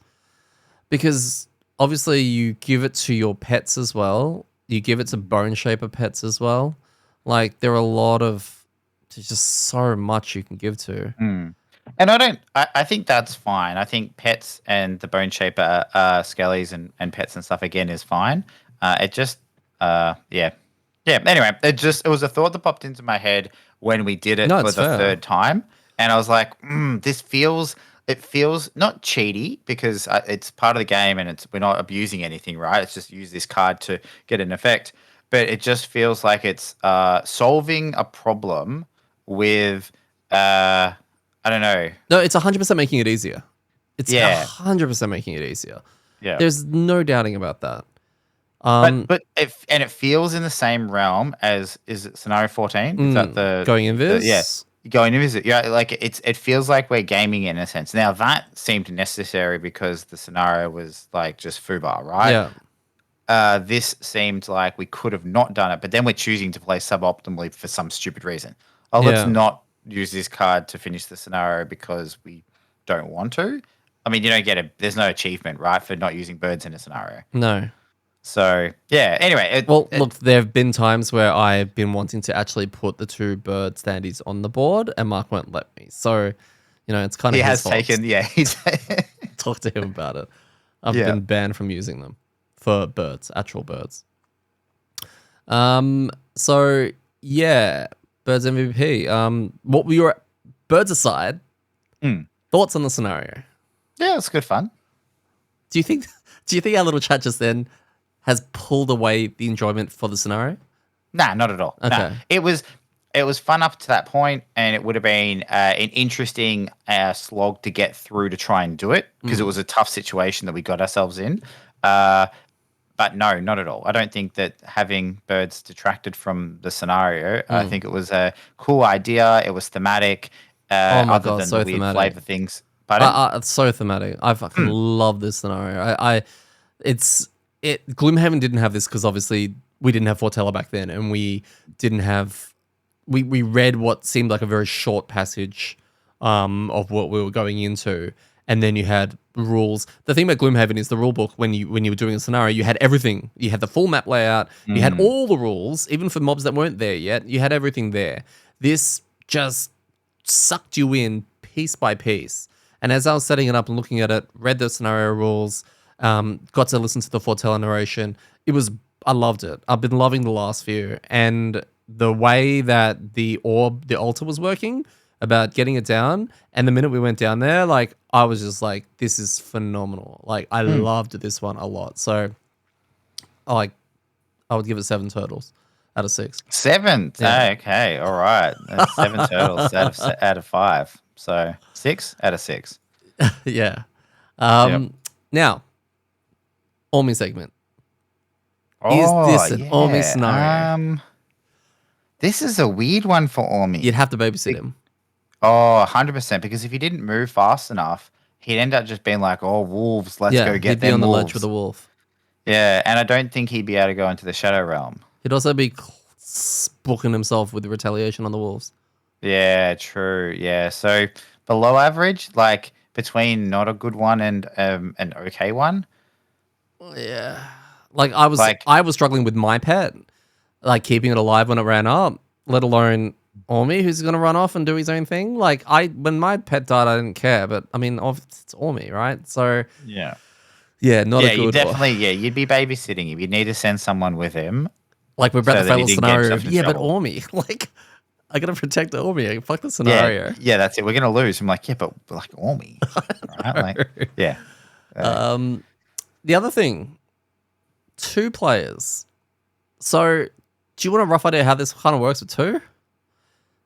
because obviously you give it to your pets as well, You give it to bone shaper pets as well. Like there are a lot of there's just so much you can give to. Mm. And I think that's fine. I think pets and the bone shaper skellies and pets and stuff again is fine. It just yeah. Yeah. Anyway, it was a thought that popped into my head when we did it No, for it's the fair. third time, and I was like, it feels not cheaty because it's part of the game and we're not abusing anything, right? It's just use this card to get an effect, but it just feels like it's solving a problem with I don't know. No, it's 100% making it easier. It's Yeah, 100% making it easier. yeah. There's no doubting about that. But it feels in the same realm as is it scenario 14? Is that Going yeah, invis. going to visit? Yeah, like it feels like we're gaming in a sense. Now that seemed necessary because the scenario was like just foobar, right? Yeah. This seemed like we could have not done it, but then we're choosing to play suboptimally for some stupid reason. Oh, let's Yeah. not use this card to finish the scenario because we don't want to. I mean, you don't get there's no achievement, right, for not using birds in a scenario. No. So yeah. Anyway, Well, look, there have been times where I've been wanting to actually put the 2 bird standees on the board, and Mark won't let me. So, it's kind he of his has fault. taken. Yeah, he's Talk to him about it. I've yeah. been banned from using them for birds, actual birds. So yeah, birds MVP. What were your birds aside? Thoughts on the scenario? Yeah, it's good fun. Do you think our little chat just then has pulled away the enjoyment for the scenario? Nah, not at all. Okay. Nah. It was fun up to that point, and it would have been an interesting slog to get through to try and do it because it was a tough situation that we got ourselves in. But no, not at all. I don't think that having birds detracted from the scenario. I think it was a cool idea. It was thematic. Oh my other God, than so the weird thematic. flavor things. But It's so thematic. I fucking love this scenario. Gloomhaven didn't have this because obviously we didn't have Fortella back then, and we didn't have. We read what seemed like a very short passage of what we were going into, and then you had rules. The thing about Gloomhaven is the rule book. When you were doing a scenario, you had everything. You had the full map layout. You had all the rules, even for mobs that weren't there yet. You had everything there. This just sucked you in piece by piece. And as I was setting it up and looking at it, read the scenario rules, got to listen to the foretell narration. I loved it. I've been loving the last few, and the way that the altar was working about getting it down, and the minute we went down there, like I was just like, this is phenomenal. Like I loved this one a lot. So, I would give it 7 turtles out of 6. 7. Yeah. Okay, all right. That's 7 turtles out of 5. So 6 out of 6. Yeah. Yep. Now, Ormi segment. Oh, Is this an Ormi scenario? This is a weird one for Ormi. You'd have to babysit him. Oh, 100%. Because if he didn't move fast enough, he'd end up just being like, "Oh, wolves, let's go get he'd be them on the wolves." ledge with a wolf. Yeah, and I don't think he'd be able to go into the Shadow Realm. He'd also be booking himself with the retaliation on the wolves. Yeah, true. Yeah, so below average, like between not a good one and an okay one. Yeah. Like I was struggling with my pet, like keeping it alive when it ran up, let alone Ormi, who's gonna run off and do his own thing. Like when my pet died, I didn't care, but I mean, it's Ormi, right? So Yeah. not a good. You definitely, you'd be babysitting him. You'd need to send someone with him. Like we're about to fail a scenario. Yeah, but Ormi, like I gotta protect Ormi. Fuck the scenario. Yeah, that's it. We're gonna lose. I'm like, yeah, but like Ormi, right? Like, yeah. The other thing, 2 players. So, do you want a rough idea how this kind of works with 2?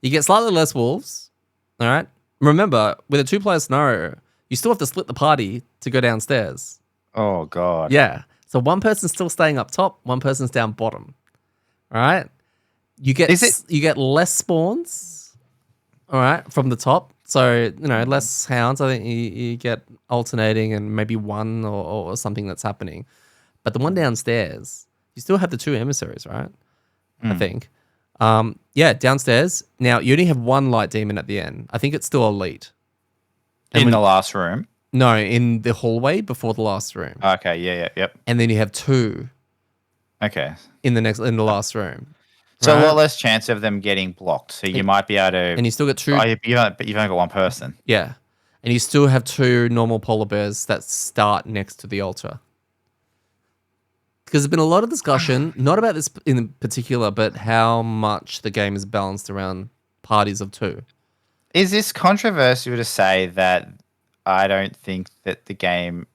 You get slightly less wolves. All right. Remember, with a 2-player scenario, you still have to split the party to go downstairs. Oh God. Yeah. So one person's still staying up top, one person's down bottom. All right. You get less spawns. All right, from the top. So less hounds. I think you get alternating and maybe one or something that's happening. But the one downstairs, you still have the 2 emissaries, right? I think. Downstairs. Now, you only have 1 light demon at the end. I think it's still elite. In the last room? No, in the hallway before the last room. Okay, yeah, yep. And then you have 2 Okay. in the last room, So a right? lot less chance of them getting blocked. So you And, might be able to. and you still get Oh, two, but you've only got one person. yeah, and you still have two normal polar bears that start next to the altar. Because there's been a lot of discussion, not about this in particular, but how much the game is balanced around parties of two. Is this controversial to say that I don't think that the game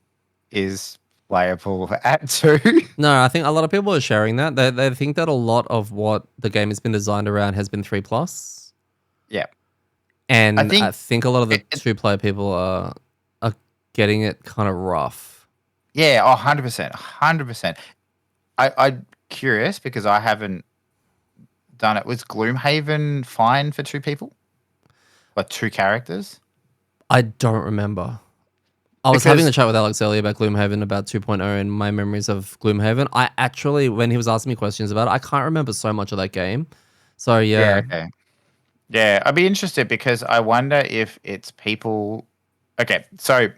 is playable at two? No, I think a lot of people are sharing that. They think that a lot of what the game has been designed around has been 3+. Yeah. I And I think, think a lot of the it, 2-player people are getting it kind of rough. yeah, 100%. 100%. I'm curious because I haven't done it. Was Gloomhaven fine for two people? Like two characters? I don't remember. I was having a Because, chat with Alex earlier about Gloomhaven, about 2.0, and my memories of Gloomhaven. I actually, when he was asking me questions about it, I can't remember so much of that game. So yeah, yeah, okay. Yeah, I'd be interested because I wonder if it's people. Okay, so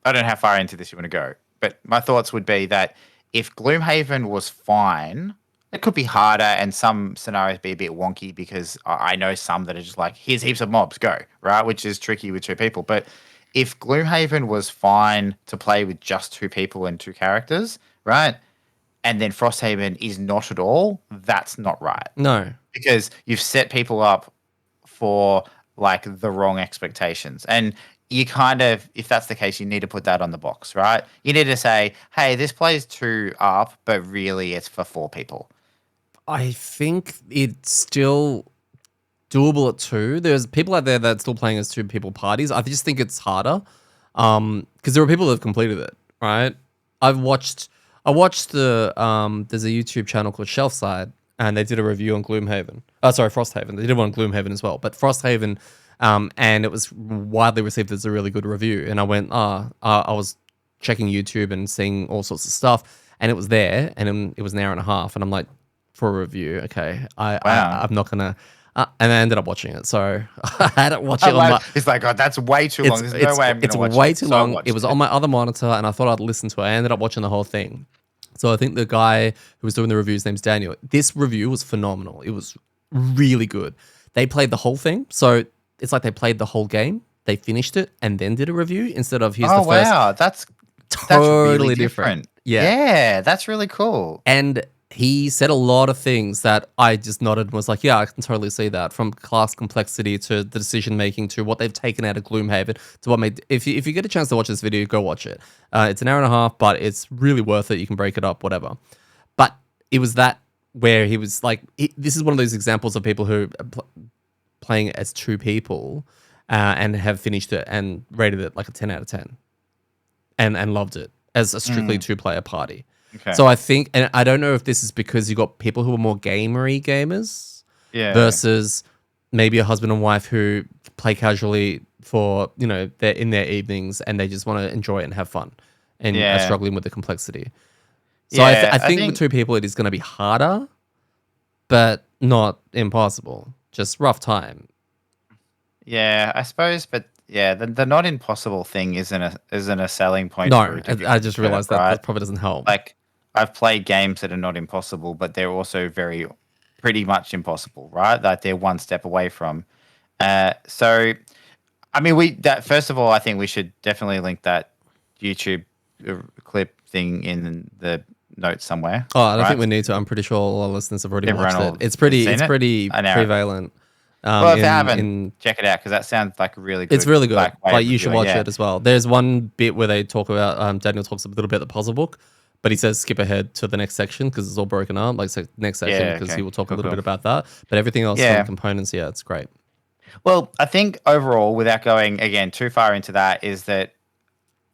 I don't know how far into this you want to go, but my thoughts would be that if Gloomhaven was fine, it could be harder and some scenarios be a bit wonky because I know some that are just like, here's heaps of mobs, go, right? Which is tricky with two people. But if Gloomhaven was fine to play with just two people and two characters, right? And then Frosthaven is not at all, that's not right. no, Because you've set people up for like the wrong expectations. And you kind of, if that's the case, you need to put that on the box, right? You need to say, hey, this plays two up, but really it's for four people. I think it's still doable at two. There's people out there that's still playing as 2-people parties. I just think it's harder, because there are people that have completed it. Right? I watched there's a YouTube channel called Shelfside, and they did a review on Gloomhaven. Oh, sorry, Frosthaven. They did one on Gloomhaven as well, but Frosthaven, and it was widely received as a really good review. And I went, I was checking YouTube and seeing all sorts of stuff, and it was there, and it was an hour and a half, and I'm like, for a review, okay, Wow. I'm not gonna. And I ended up watching it. So I had it I watching on my. love, it's like, oh, that's way too long. There's no way I'm going It's to watch way it. too So I long. It watched was it. on my other monitor, and I thought I'd listen to it. I ended up watching the whole thing. So I think the guy who was doing the reviews, name's Daniel. This review was phenomenal. It was really good. They played the whole thing, so it's like they played the whole game. They finished it and then did a review instead of here's Oh, the first. wow. That's really Totally different. different. Yeah. Yeah, that's really cool. And he said a lot of things that I just nodded and was like, yeah, I can totally see that. From class complexity to the decision making to what they've taken out of Gloomhaven to what made. If you get a chance to watch this video, go watch it. It's an hour and a half, but it's really worth it. You can break it up, whatever. But it was that where he was like, this is one of those examples of people who are playing as 2 people and have finished it and rated it like a 10 out of 10 and loved it as a strictly 2-player party. Okay. So I think, and I don't know if this is because you got people who are more gamery gamers Yeah. versus maybe a husband and wife who play casually for, they're in their evenings and they just want to enjoy it and have fun and are Yeah. struggling with the complexity. So Yeah. I think with 2 people, it is going to be harder, but not impossible. Just rough time. Yeah, I suppose, but yeah, the not impossible thing isn't a selling point No, for a I just difficulty realized curve, right? that probably doesn't help. Like I've played games that are not impossible, but they're also pretty much impossible, right? Like they're one step away from. So I mean, first of all, I think we should definitely link that YouTube clip thing in the notes somewhere. Oh, I don't think Right? we need to. I'm pretty sure all our listeners have already Everyone watched it. will It's have pretty. seen It's it. pretty I know. prevalent. Well, if you In haven't, in check it out because that sounds like a really it's good really good. way Like of you should reviewing. watch Yeah. it as well. There's one bit where they talk about Daniel talks a little bit of the puzzle book, but he says skip ahead to the next section because it's all broken up. Like next section Yeah. because Okay. he will talk a Cool. little bit Cool. about that. But everything else on the Yeah. components, yeah, it's great. Well, I think overall, without going again too far into that, is that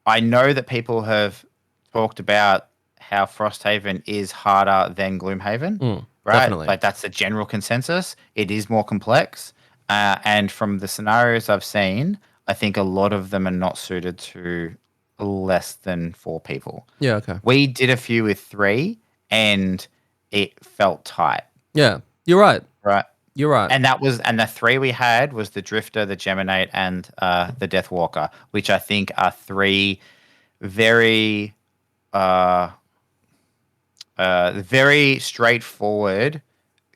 I know that people have talked about how Frosthaven is harder than Gloomhaven, right? Definitely. Like that's the general consensus. It is more complex, and from the scenarios I've seen, I think a lot of them are not suited to less than 4 people. Yeah. Okay. We did a few with 3, and it felt tight, Yeah. You're right. right? You're right. And the 3 we had was the Drifter, the Geminate, and the Deathwalker, which I think are 3 very very straightforward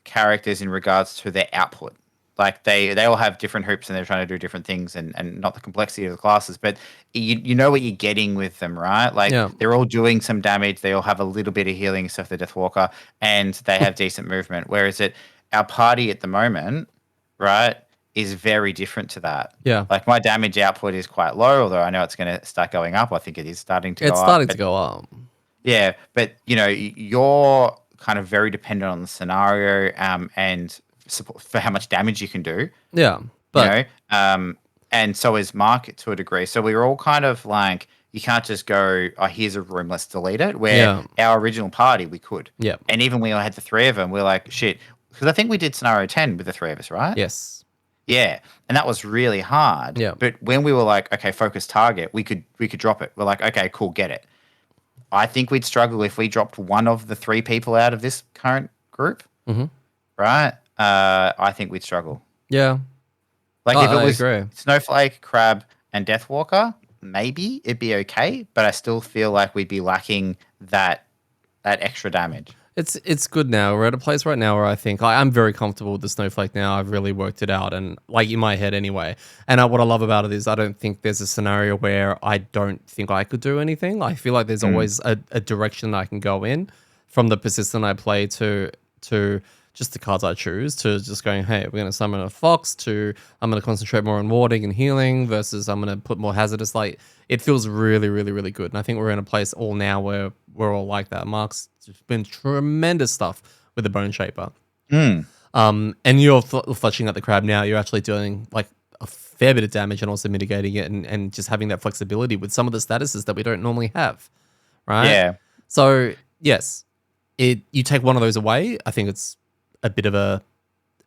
characters in regards to their output. Like they all have different hoops and they're trying to do different things and not the complexity of the classes, but you know what you're getting with them, right? Like Yeah. they're all doing some damage. They all have a little bit of healing, except for the Deathwalker, and they have decent movement. Whereas our party at the moment, right, is very different to that. Yeah. Like my damage output is quite low, although I know it's going to start going up. I think it is starting to go It's up. starting to But go up. yeah, but you're kind of very dependent on the scenario and support for how much damage you can do. Yeah. You But know, and so is Mark to a degree. So we were all kind of like, you can't just go, oh, here's a room, let's delete it. Where yeah. our original party, we could. Yeah. And even we all had the three of them, we're like, shit. Because I think we did scenario 10 with the three of us, right? Yes. Yeah. And that was really hard. Yeah. But when we were like, okay, focus target, we could drop it. We're like, okay, cool, get it. I think we'd struggle if we dropped one of the three people out of this current group. Mm-hmm. Right? I think we'd struggle. Yeah. Like if it was agree. Snowflake, Crab, and Deathwalker, maybe it'd be okay, but I still feel like we'd be lacking that extra damage. It's good now. We're at a place right now where I think I'm very comfortable with the Snowflake now. I've really worked it out, and like in my head anyway. And what I love about it is I don't think there's a scenario where I don't think I could do anything. I feel like there's always a direction I can go in, from the persistent I play to just the cards I choose, to just going, hey, we're going to summon a fox, to I'm going to concentrate more on warding and healing, versus I'm going to put more hazardous. Like, it feels really, really, really good. And I think we're in a place all now where we're all like that. Mark's been tremendous stuff with the Bone Shaper. And you're fletching at the Crab now. You're actually doing like a fair bit of damage and also mitigating it, and just having that flexibility with some of the statuses that we don't normally have, right? Yeah. So, yes, you take one of those away, I think it's a bit of a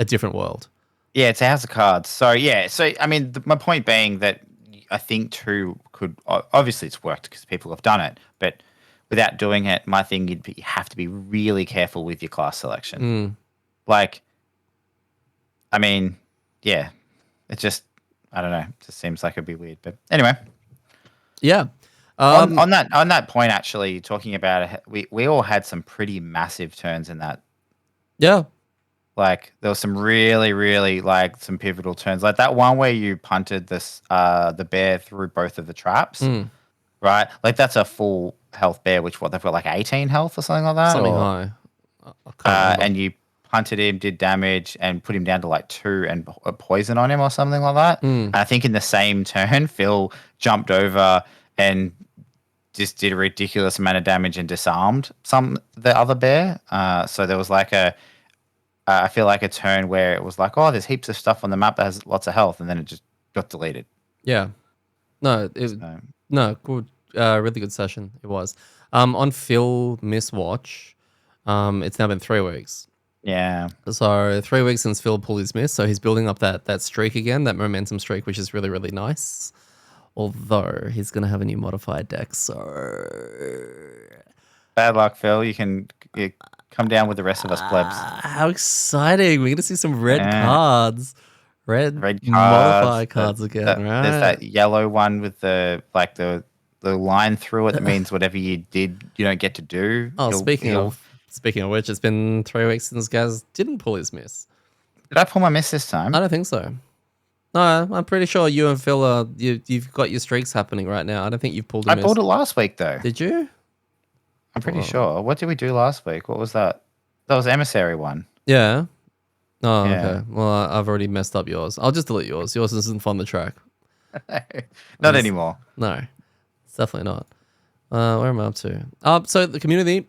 different world. Yeah, it's a house of cards. So, yeah. So, I mean, my point being that I think two could, obviously it's worked because people have done it, but without doing it, my thing, you have to be really careful with your class selection. Like, I mean, yeah, it just, I don't know, it just seems like it'd be weird. But anyway. Yeah. On that point, actually, talking about it, we all had some pretty massive turns in that. Yeah. Like there was some really, really like some pivotal turns, like that one where you punted the bear through both of the traps, right? Like that's a full health bear, which they've got like 18 health or something like that, Something high. I can't remember. and you punted him, did damage, and put him down to like 2 and a poison on him or something like that. And I think in the same turn, Phil jumped over and just did a ridiculous amount of damage and disarmed the other bear. So there was like I feel like a turn where it was like, oh, there's heaps of stuff on the map that has lots of health, and then it just got deleted. Yeah. No, good, really good session it was. On Phil Misswatch, it's now been 3 weeks. Yeah. So 3 weeks since Phil pulled his miss, so he's building up that streak again, that momentum streak, which is really, really nice. Although he's going to have a new modified deck, so... Bad luck, Phil. You come down with the rest of us plebs. How exciting. We're going to see some red cards. Red modifier cards again, right? There's that yellow one with the line through it that means whatever you did, you don't get to do. Oh, speaking of which, it's been 3 weeks since Gaz didn't pull his miss. Did I pull my miss this time? I don't think so. No, I'm pretty sure you and Phil you've got your streaks happening right now. I don't think you've pulled a miss. I pulled it last week though. Did you? I'm pretty sure. What did we do last week? What was that? That was emissary one. Yeah. Oh, Yeah. okay. Well, I've already messed up yours. I'll just delete yours. Yours isn't fun to track. Not anymore. No, it's definitely not. Where am I up to? So the community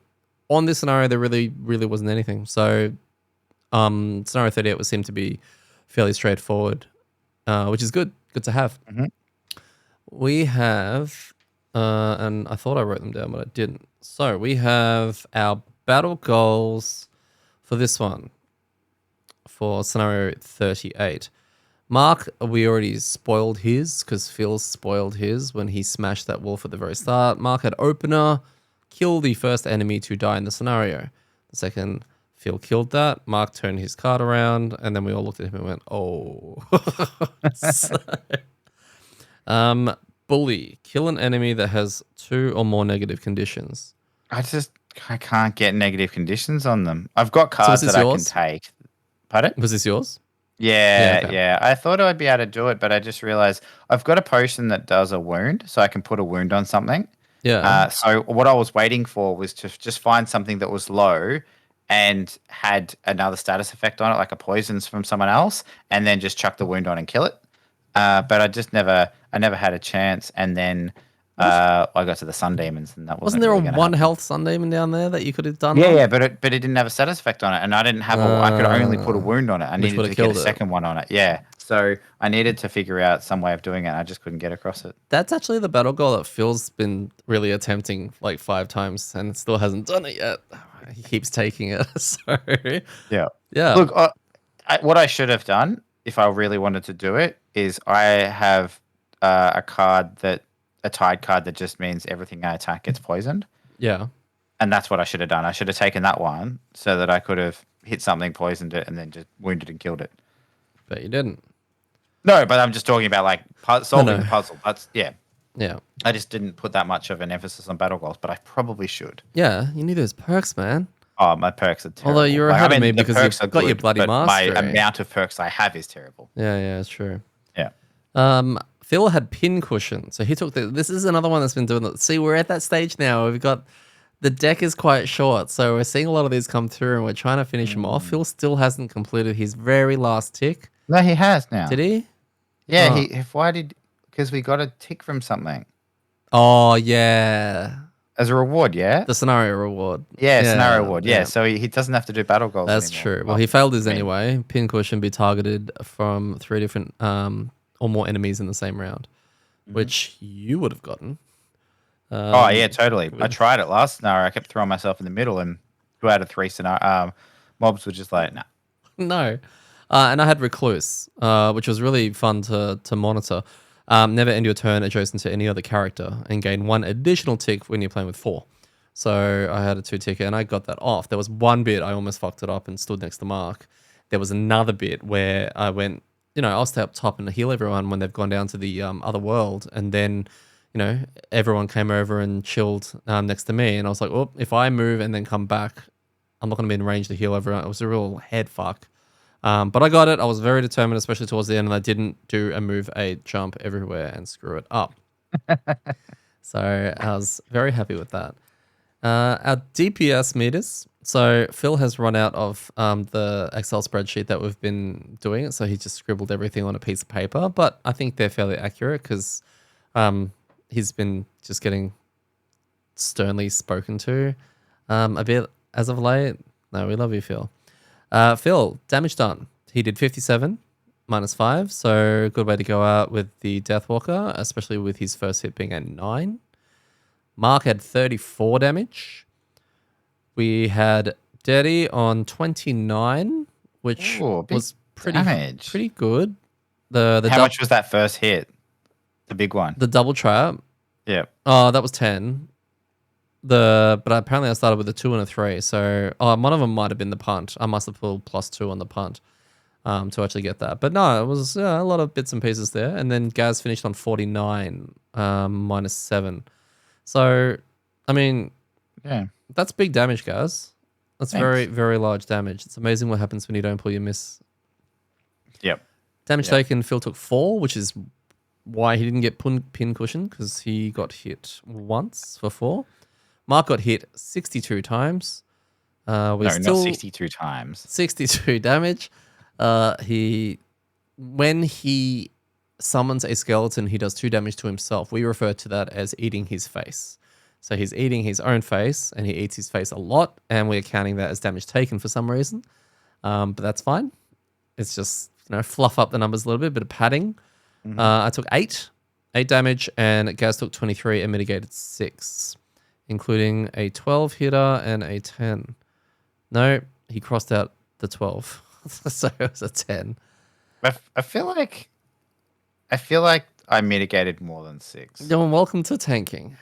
on this scenario, there really, really wasn't anything. So, scenario 38 seemed to be fairly straightforward, which is good. Good to have. Mm-hmm. We have, and I thought I wrote them down, but I didn't. So we have our battle goals for this one, for scenario 38. Mark, we already spoiled his because Phil spoiled his when he smashed that wolf at the very start. Mark had opener, kill the first enemy to die in the scenario. The second, Phil killed that. Mark turned his card around, and then we all looked at him and went, oh. Bully, kill an enemy that has 2 or more negative conditions. I just I can't get negative conditions on them. I've got So was cards this that I can yours? take. Pardon? Was this yours? Yeah, Yeah, okay. yeah. I thought I'd be able to do it, but I just realized I've got a potion that does a wound, so I can put a wound on something. Yeah. So what I was waiting for was to just find something that was low and had another status effect on it, like a poisons from someone else, and then just chuck the wound on and kill it. But I never had a chance. And then What? I got to the sun demons, and that Wasn't wasn't there a really going to one happen. health sun demon down there that you could have done Yeah, one? yeah, but it didn't have a status effect on it, and I didn't have a. I could only put a wound on it. I Which needed would have to get a killed it. second one on it. Yeah, so I needed to figure out some way of doing it. I just couldn't get across it. That's actually the battle goal that Phil's been really attempting like 5 times and still hasn't done it yet. He keeps taking it. So, Yeah. yeah. Look, what I should have done if I really wanted to do it is I have a tied card that just means everything I attack gets poisoned, Yeah. and that's what I should have done. I should have taken that one so that I could have hit something, poisoned it, and then just wounded and killed it. But you didn't. No, but I'm just talking about like solving No. the puzzle. That's yeah. Yeah. I just didn't put that much of an emphasis on battle goals, but I probably should. Yeah. You need those perks, man. Oh, my perks are terrible. Although you're Like, ahead I of mean, me the because perks are you've got your good, bloody but my mastery. amount of perks I have is terrible. Yeah, it's true. Yeah. Phil had pin cushion, so he took this is another one that's been doing that. See, we're at that stage now. We've got the deck is quite short, so we're seeing a lot of these come through, and we're trying to finish them off. Phil still hasn't completed his very last tick. No, he has now. Did he? Yeah, Oh. why did? Because we got a tick from something Oh yeah, as a reward. Yeah. the scenario reward. Yeah, scenario Yeah, reward. Yeah, yeah. so he doesn't have to do battle goals That's anymore. true. Well, he failed his I mean, anyway. Pin cushion be targeted from 3 different or more enemies in the same round, which you would have gotten. Oh yeah, totally. I tried it last scenario. I kept throwing myself in the middle, and 2 out of 3 scenario mobs were just like, nah. No. And I had Recluse, which was really fun to monitor. Never end your turn adjacent to any other character and gain 1 additional tick when you're playing with 4. So I had a 2 ticker and I got that off. There was one bit I almost fucked it up and stood next to Mark. There was another bit where I went, I'll stay up top and heal everyone when they've gone down to the other world. And then, everyone came over and chilled next to me. And I was like, oh, if I move and then come back, I'm not going to be in range to heal everyone. It was a real head fuck. But I got it. I was very determined, especially towards the end, and I didn't do a move 8 jump everywhere and screw it up. So I was very happy with that. Our DPS meters. So Phil has run out of the Excel spreadsheet that we've been doing. So he just scribbled everything on a piece of paper. But I think they're fairly accurate because he's been just getting sternly spoken to a bit as of late. No, we love you, Phil. Phil, damage done. He did 57 -5, so good way to go out with the Deathwalker, especially with his first hit being a 9. Mark had 34 damage. We had Detty on 29, which Big was damage. pretty good. The How much was that first hit? The big one. The double trap. Yeah. Oh, that was 10. But apparently I started with a 2 and a 3. So one of them might have been the punt. I must have pulled +2 on the punt to actually get that. But no, it was a lot of bits and pieces there. And then Gaz finished on 49 -7. So, I mean, Yeah. that's big damage, Gaz. That's Thanks. very, very large damage. It's amazing what happens when you don't pull your miss. Yep. Damage taken, Phil took 4, which is why he didn't get pin cushion because he got hit once for 4. Mark got hit 62 times. No, not 62 times. 62 damage. When he summons a skeleton, he does 2 damage to himself. We refer to that as eating his face. So he's eating his own face, and he eats his face a lot, and we're counting that as damage taken for some reason. But that's fine. It's just, fluff up the numbers a little bit of padding. I took 8 damage, and Gaz took 23 and mitigated 6. Including a 12 hitter and a 10. No, he crossed out the 12. So it was a 10. I feel like I mitigated more than 6. You're welcome to tanking.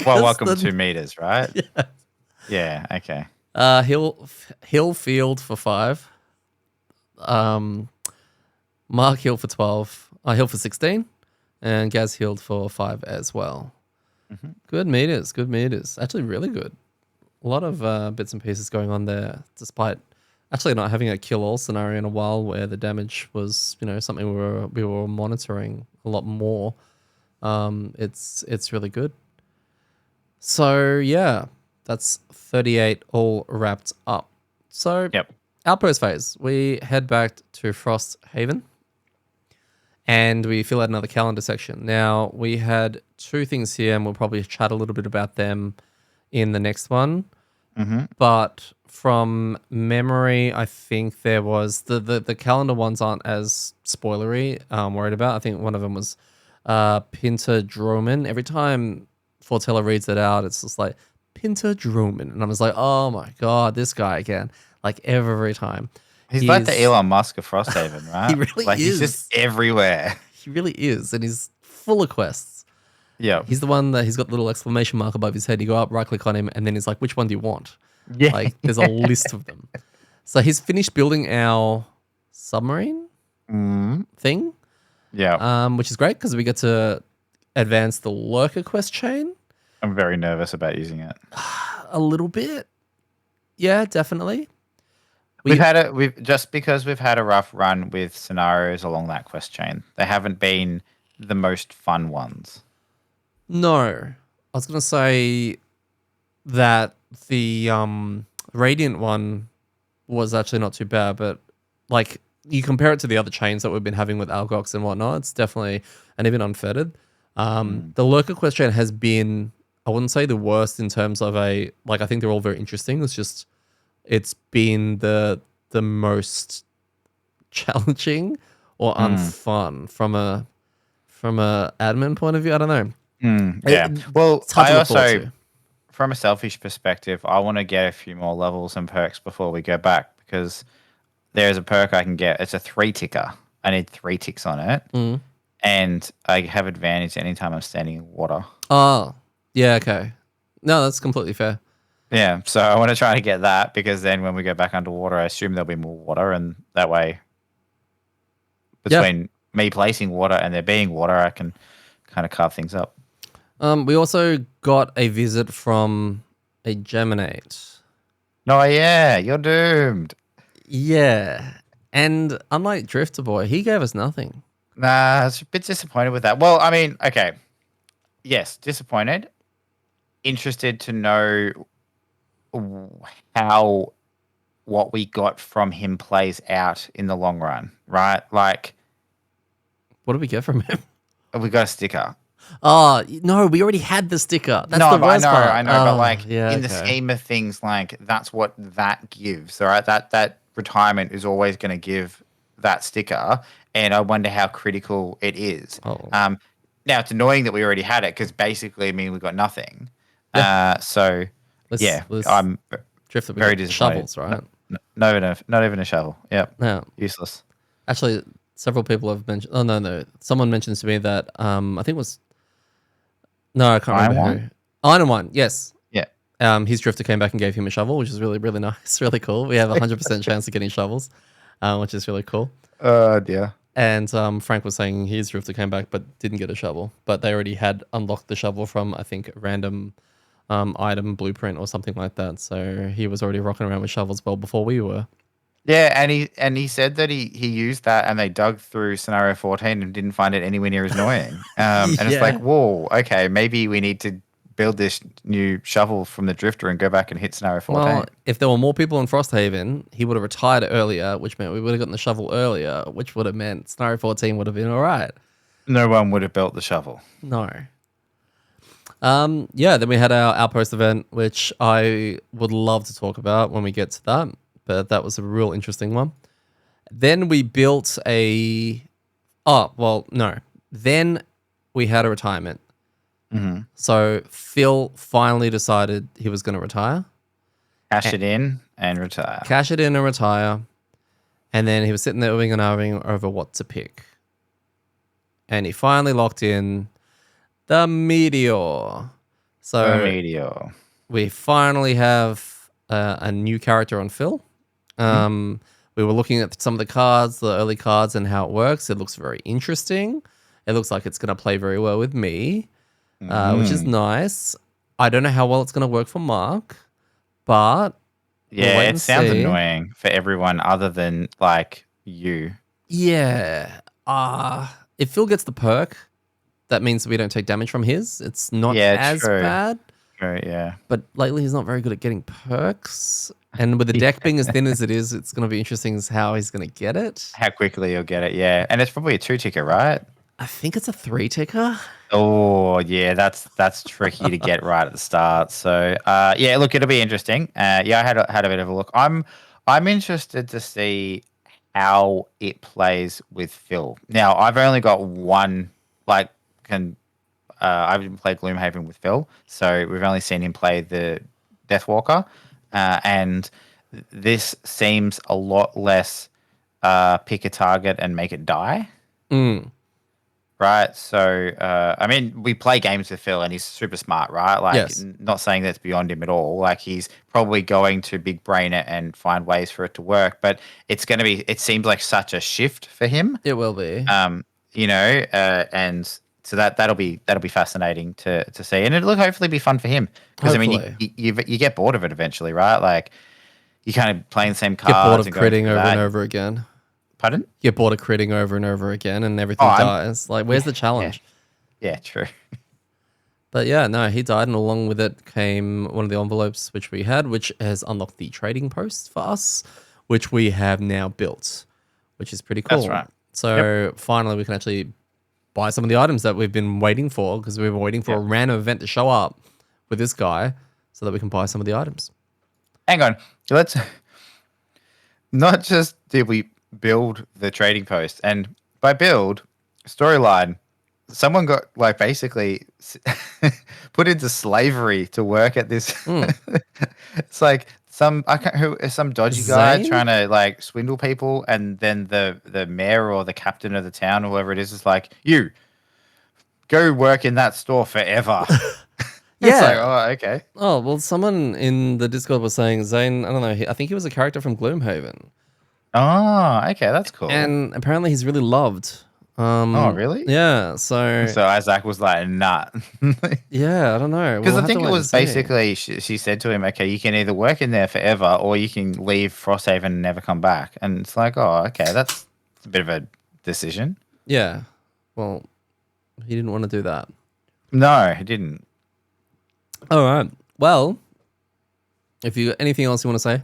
Well, welcome to meters, right? Yeah. Yeah, okay. He'll field for 5. Mark healed for 12. I healed for 16. And Gaz healed for 5 as well. Good meters. Actually, really good. bits and pieces going on there, despite actually not having a kill all scenario in a while, where the damage was something we were monitoring a lot more. It's really good. So yeah, that's 38 all wrapped up. So Yep. outpost phase, we head back to Frosthaven. And we fill out another calendar section. Now, we had two things here, and we'll probably chat a little bit about them in the next one. But from memory, I think there was the calendar ones aren't as spoilery. Worried about. I think one of them was Pinter Droman. Every time Fortella reads it out, it's just like Pinter Droman, and I was like, oh my god, this guy again! Like every time. He's like the Elon Musk of Frosthaven, right? He really is. He's just everywhere. He really is, and he's full of quests. Yeah. He's the one that he's got the little exclamation mark above his head. You go up, right click on him, and then he's like, which one do you want? Yeah. Like, there's a list of them. So he's finished building our submarine thing. Yeah. Which is great because we get to advance the lurker quest chain. I'm very nervous about using it. A little bit. Yeah, definitely. We've because we've had a rough run with scenarios along that quest chain. They haven't been the most fun ones. No. I was going to say that the Radiant one was actually not too bad, but like you compare it to the other chains that we've been having with Algox and whatnot, it's definitely, and even Unfettered. The Lurker quest chain has been, I wouldn't say the worst in terms of I think they're all very interesting. It's been the most challenging or unfun from a admin point of view. I don't know. Yeah. Well, I also, to. from a selfish perspective, I want to get a few more levels and perks before we go back because there's a perk I can get. It's a 3-ticker. I need 3 ticks on it. And I have advantage anytime I'm standing in water. Oh, yeah, okay. No, that's completely fair. Yeah, so I want to try to get that because then when we go back underwater, I assume there'll be more water, and that way, between me placing water and there being water, I can kind of carve things up. We also got a visit from a Geminate. Oh yeah, you're doomed. Yeah, and unlike Drifter Boy, he gave us nothing. Nah, I was a bit disappointed with that. Well, I mean, okay, yes, disappointed. Interested to know how what we got from him plays out in the long run, right? Like, what did we get from him? We got a sticker. Oh no, we already had the sticker. That's the worst part. I know, but like in the scheme of things, like that's what that gives. All right, that retirement is always going to give that sticker, and I wonder how critical it is. Now it's annoying that we already had it because basically, I mean, we got nothing. Yeah. I'm very disappointed. Shovels, right? Not even a shovel. Yep. No, useless. Actually, several people have mentioned. Oh no, someone mentions to me that I think it was. No, I can't remember who. Iron One, yes. Yeah. His drifter came back and gave him a shovel, which is really, really nice, really cool. We have a 100% chance of getting shovels, which is really cool. Yeah. And Frank was saying his drifter came back but didn't get a shovel, but they already had unlocked the shovel from I think a random item blueprint or something like that. So he was already rocking around with shovels well before we were. Yeah, and he said that he used that and they dug through scenario 14 and didn't find it anywhere near as annoying. And it's like, whoa, okay, maybe we need to build this new shovel from the drifter and go back and hit scenario 14. Well, if there were more people in Frosthaven, he would have retired earlier, which meant we would have gotten the shovel earlier, which would have meant scenario 14 would have been all right. No one would have built the shovel. No. Then we had our outpost event, which I would love to talk about when we get to that. But that was a real interesting one. Then we built Then we had a retirement. Mm-hmm. So Phil finally decided he was going to retire. Cash it in and retire. Cash it in and retire. And then he was sitting there umming and ahhing over what to pick. And he finally locked in the Meteor. So the Meteor. We finally have a new character on Phil. We were looking at some of the cards, the early cards, and how it works. It looks very interesting. It looks like it's going to play very well with me, which is nice. I don't know how well it's going to work for Mark, but we'll Yeah, wait it and sounds see. annoying for everyone other than like you. Yeah. If Phil gets the perk, that means we don't take damage from his. It's not Yeah, as true. bad. True, yeah. But lately he's not very good at getting perks. And with the deck being as thin as it is, it's going to be interesting as how he's going to get it. How quickly you'll get it, yeah. And it's probably a 2-ticker, right? I think it's a 3-ticker. Oh yeah, that's tricky to get right at the start. So yeah, look, it'll be interesting. Yeah, I had a bit of a look. I'm interested to see how it plays with Phil. Now, I've only got one like can I haven't played Gloomhaven with Phil, so we've only seen him play the Deathwalker, and this seems a lot less pick a target and make it die. Mm, Right. So, I mean, we play games with Phil and he's super smart, right? Like, yes, not saying that's beyond him at all. Like, he's probably going to big brain it and find ways for it to work. But it's going to be, it seems like such a shift for him, it will be. and so that'll be fascinating to see. And it'll hopefully be fun for him because, I mean, Hopefully. you get bored of it eventually, right? Like, you kind of playing the same Get bored of cards and going critting through over and that. over again. Pardon? Get bored of critting over and over again and Oh, everything dies. Like, where's the yeah, challenge? yeah, true. But yeah, no, he died, and along with it came one of the envelopes which we had, which has unlocked the trading post for us, which we have now built, which is pretty That's cool. right. So finally, we can actually buy some of the items that we've been waiting for because we were waiting for a Yep. random event to show up with this guy so that we can buy some of the items. Hang on. Let's not just did we build the trading post, and by build, storyline, someone got like basically put into slavery to work at this. It's like some dodgy guy Zane? trying to like swindle people, and then the mayor or the captain of the town or whoever it is like, you go work in that store forever. It's like, Yeah. oh, okay. Oh, well, someone in the Discord was saying Zane, I don't know, I think he was a character from Gloomhaven. Oh, okay, that's cool. And apparently he's really loved. Oh, really? Yeah, so So Isaac was like, nah. yeah, I don't know. Because We'll I have to think it wait and was see. basically, she said to him, okay, you can either work in there forever or you can leave Frosthaven and never come back. And it's like, oh, okay, that's a bit of a decision. Yeah. Well, he didn't want to do that. No, he didn't. All right. Well, if you anything else you want to say?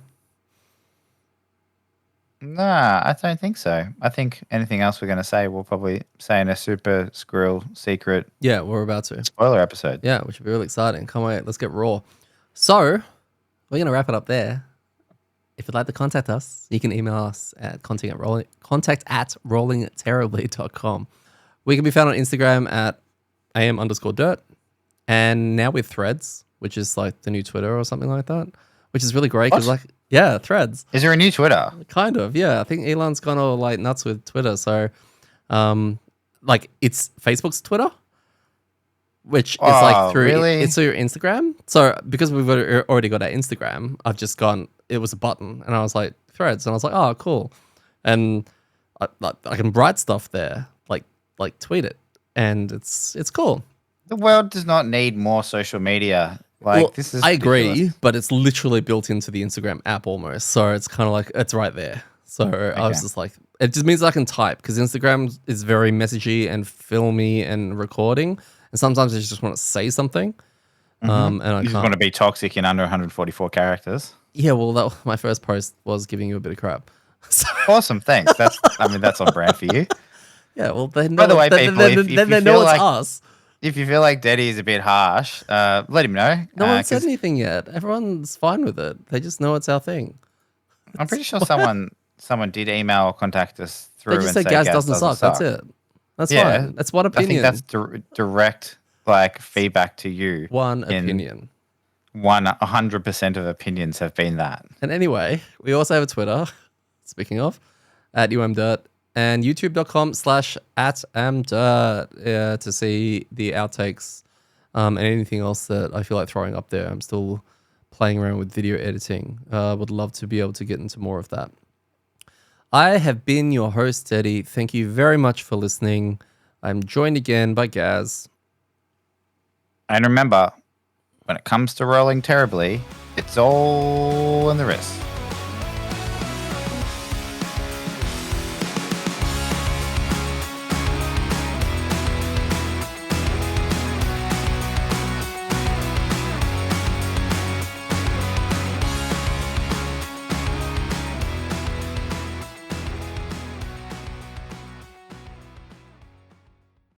Nah, I don't think so. I think anything else we're going to say, we'll probably say in a super squirrel secret Yeah, we're about to. spoiler episode. Yeah, which would be really exciting. Can't wait. Let's get raw. So, we're going to wrap it up there. If you'd like to contact us, you can email us at contact@rollingterribly.com. We can be found on Instagram at am_dirt. And now with Threads, which is like the new Twitter or something like that, which is really great because, What? like, yeah, Threads. Is there a new Twitter? Kind of, yeah. I think Elon's gone all like nuts with Twitter. So, like, it's Facebook's Twitter, which is like Oh, through really? it's through your Instagram. So because we've already got our Instagram, I've just gone. It was a button, and I was like Threads, and I was like, oh, cool, and I can write stuff there, like tweet it, and it's cool. The world does not need more social media. Like, Well, this is I agree, ridiculous. but it's literally built into the Instagram app almost. So it's kind of like it's right there. So I was Okay. just like, it just means I can type because Instagram is very messagey and filmy and recording. And sometimes I just want to say something. And I You just can't. want to be toxic in under 144 characters. Yeah, well, my first post was giving you a bit of crap. So, Awesome, thanks. That's on brand for you. yeah, well, they know, By the way, people, if then you they know feel it's like us. if you feel like Detty is a bit harsh, let him know. No one said 'Cause anything yet. Everyone's fine with it. They just know it's our thing. I'm pretty sure someone did email or contact us They through just and said say Gaz doesn't suck. That's it. That's Yeah, fine. That's one I think opinion. that's direct like feedback to you. One in opinion. 100% of opinions have been that. And anyway, we also have a Twitter, speaking of, at amDirt and youtube.com/@amDirt to see the outtakes and anything else that I feel like throwing up there. I'm still playing around with video editing. Would love to be able to get into more of that. I have been your host, Detty. Thank you very much for listening. I'm joined again by Gaz. And remember, when it comes to rolling terribly, it's all in the wrist.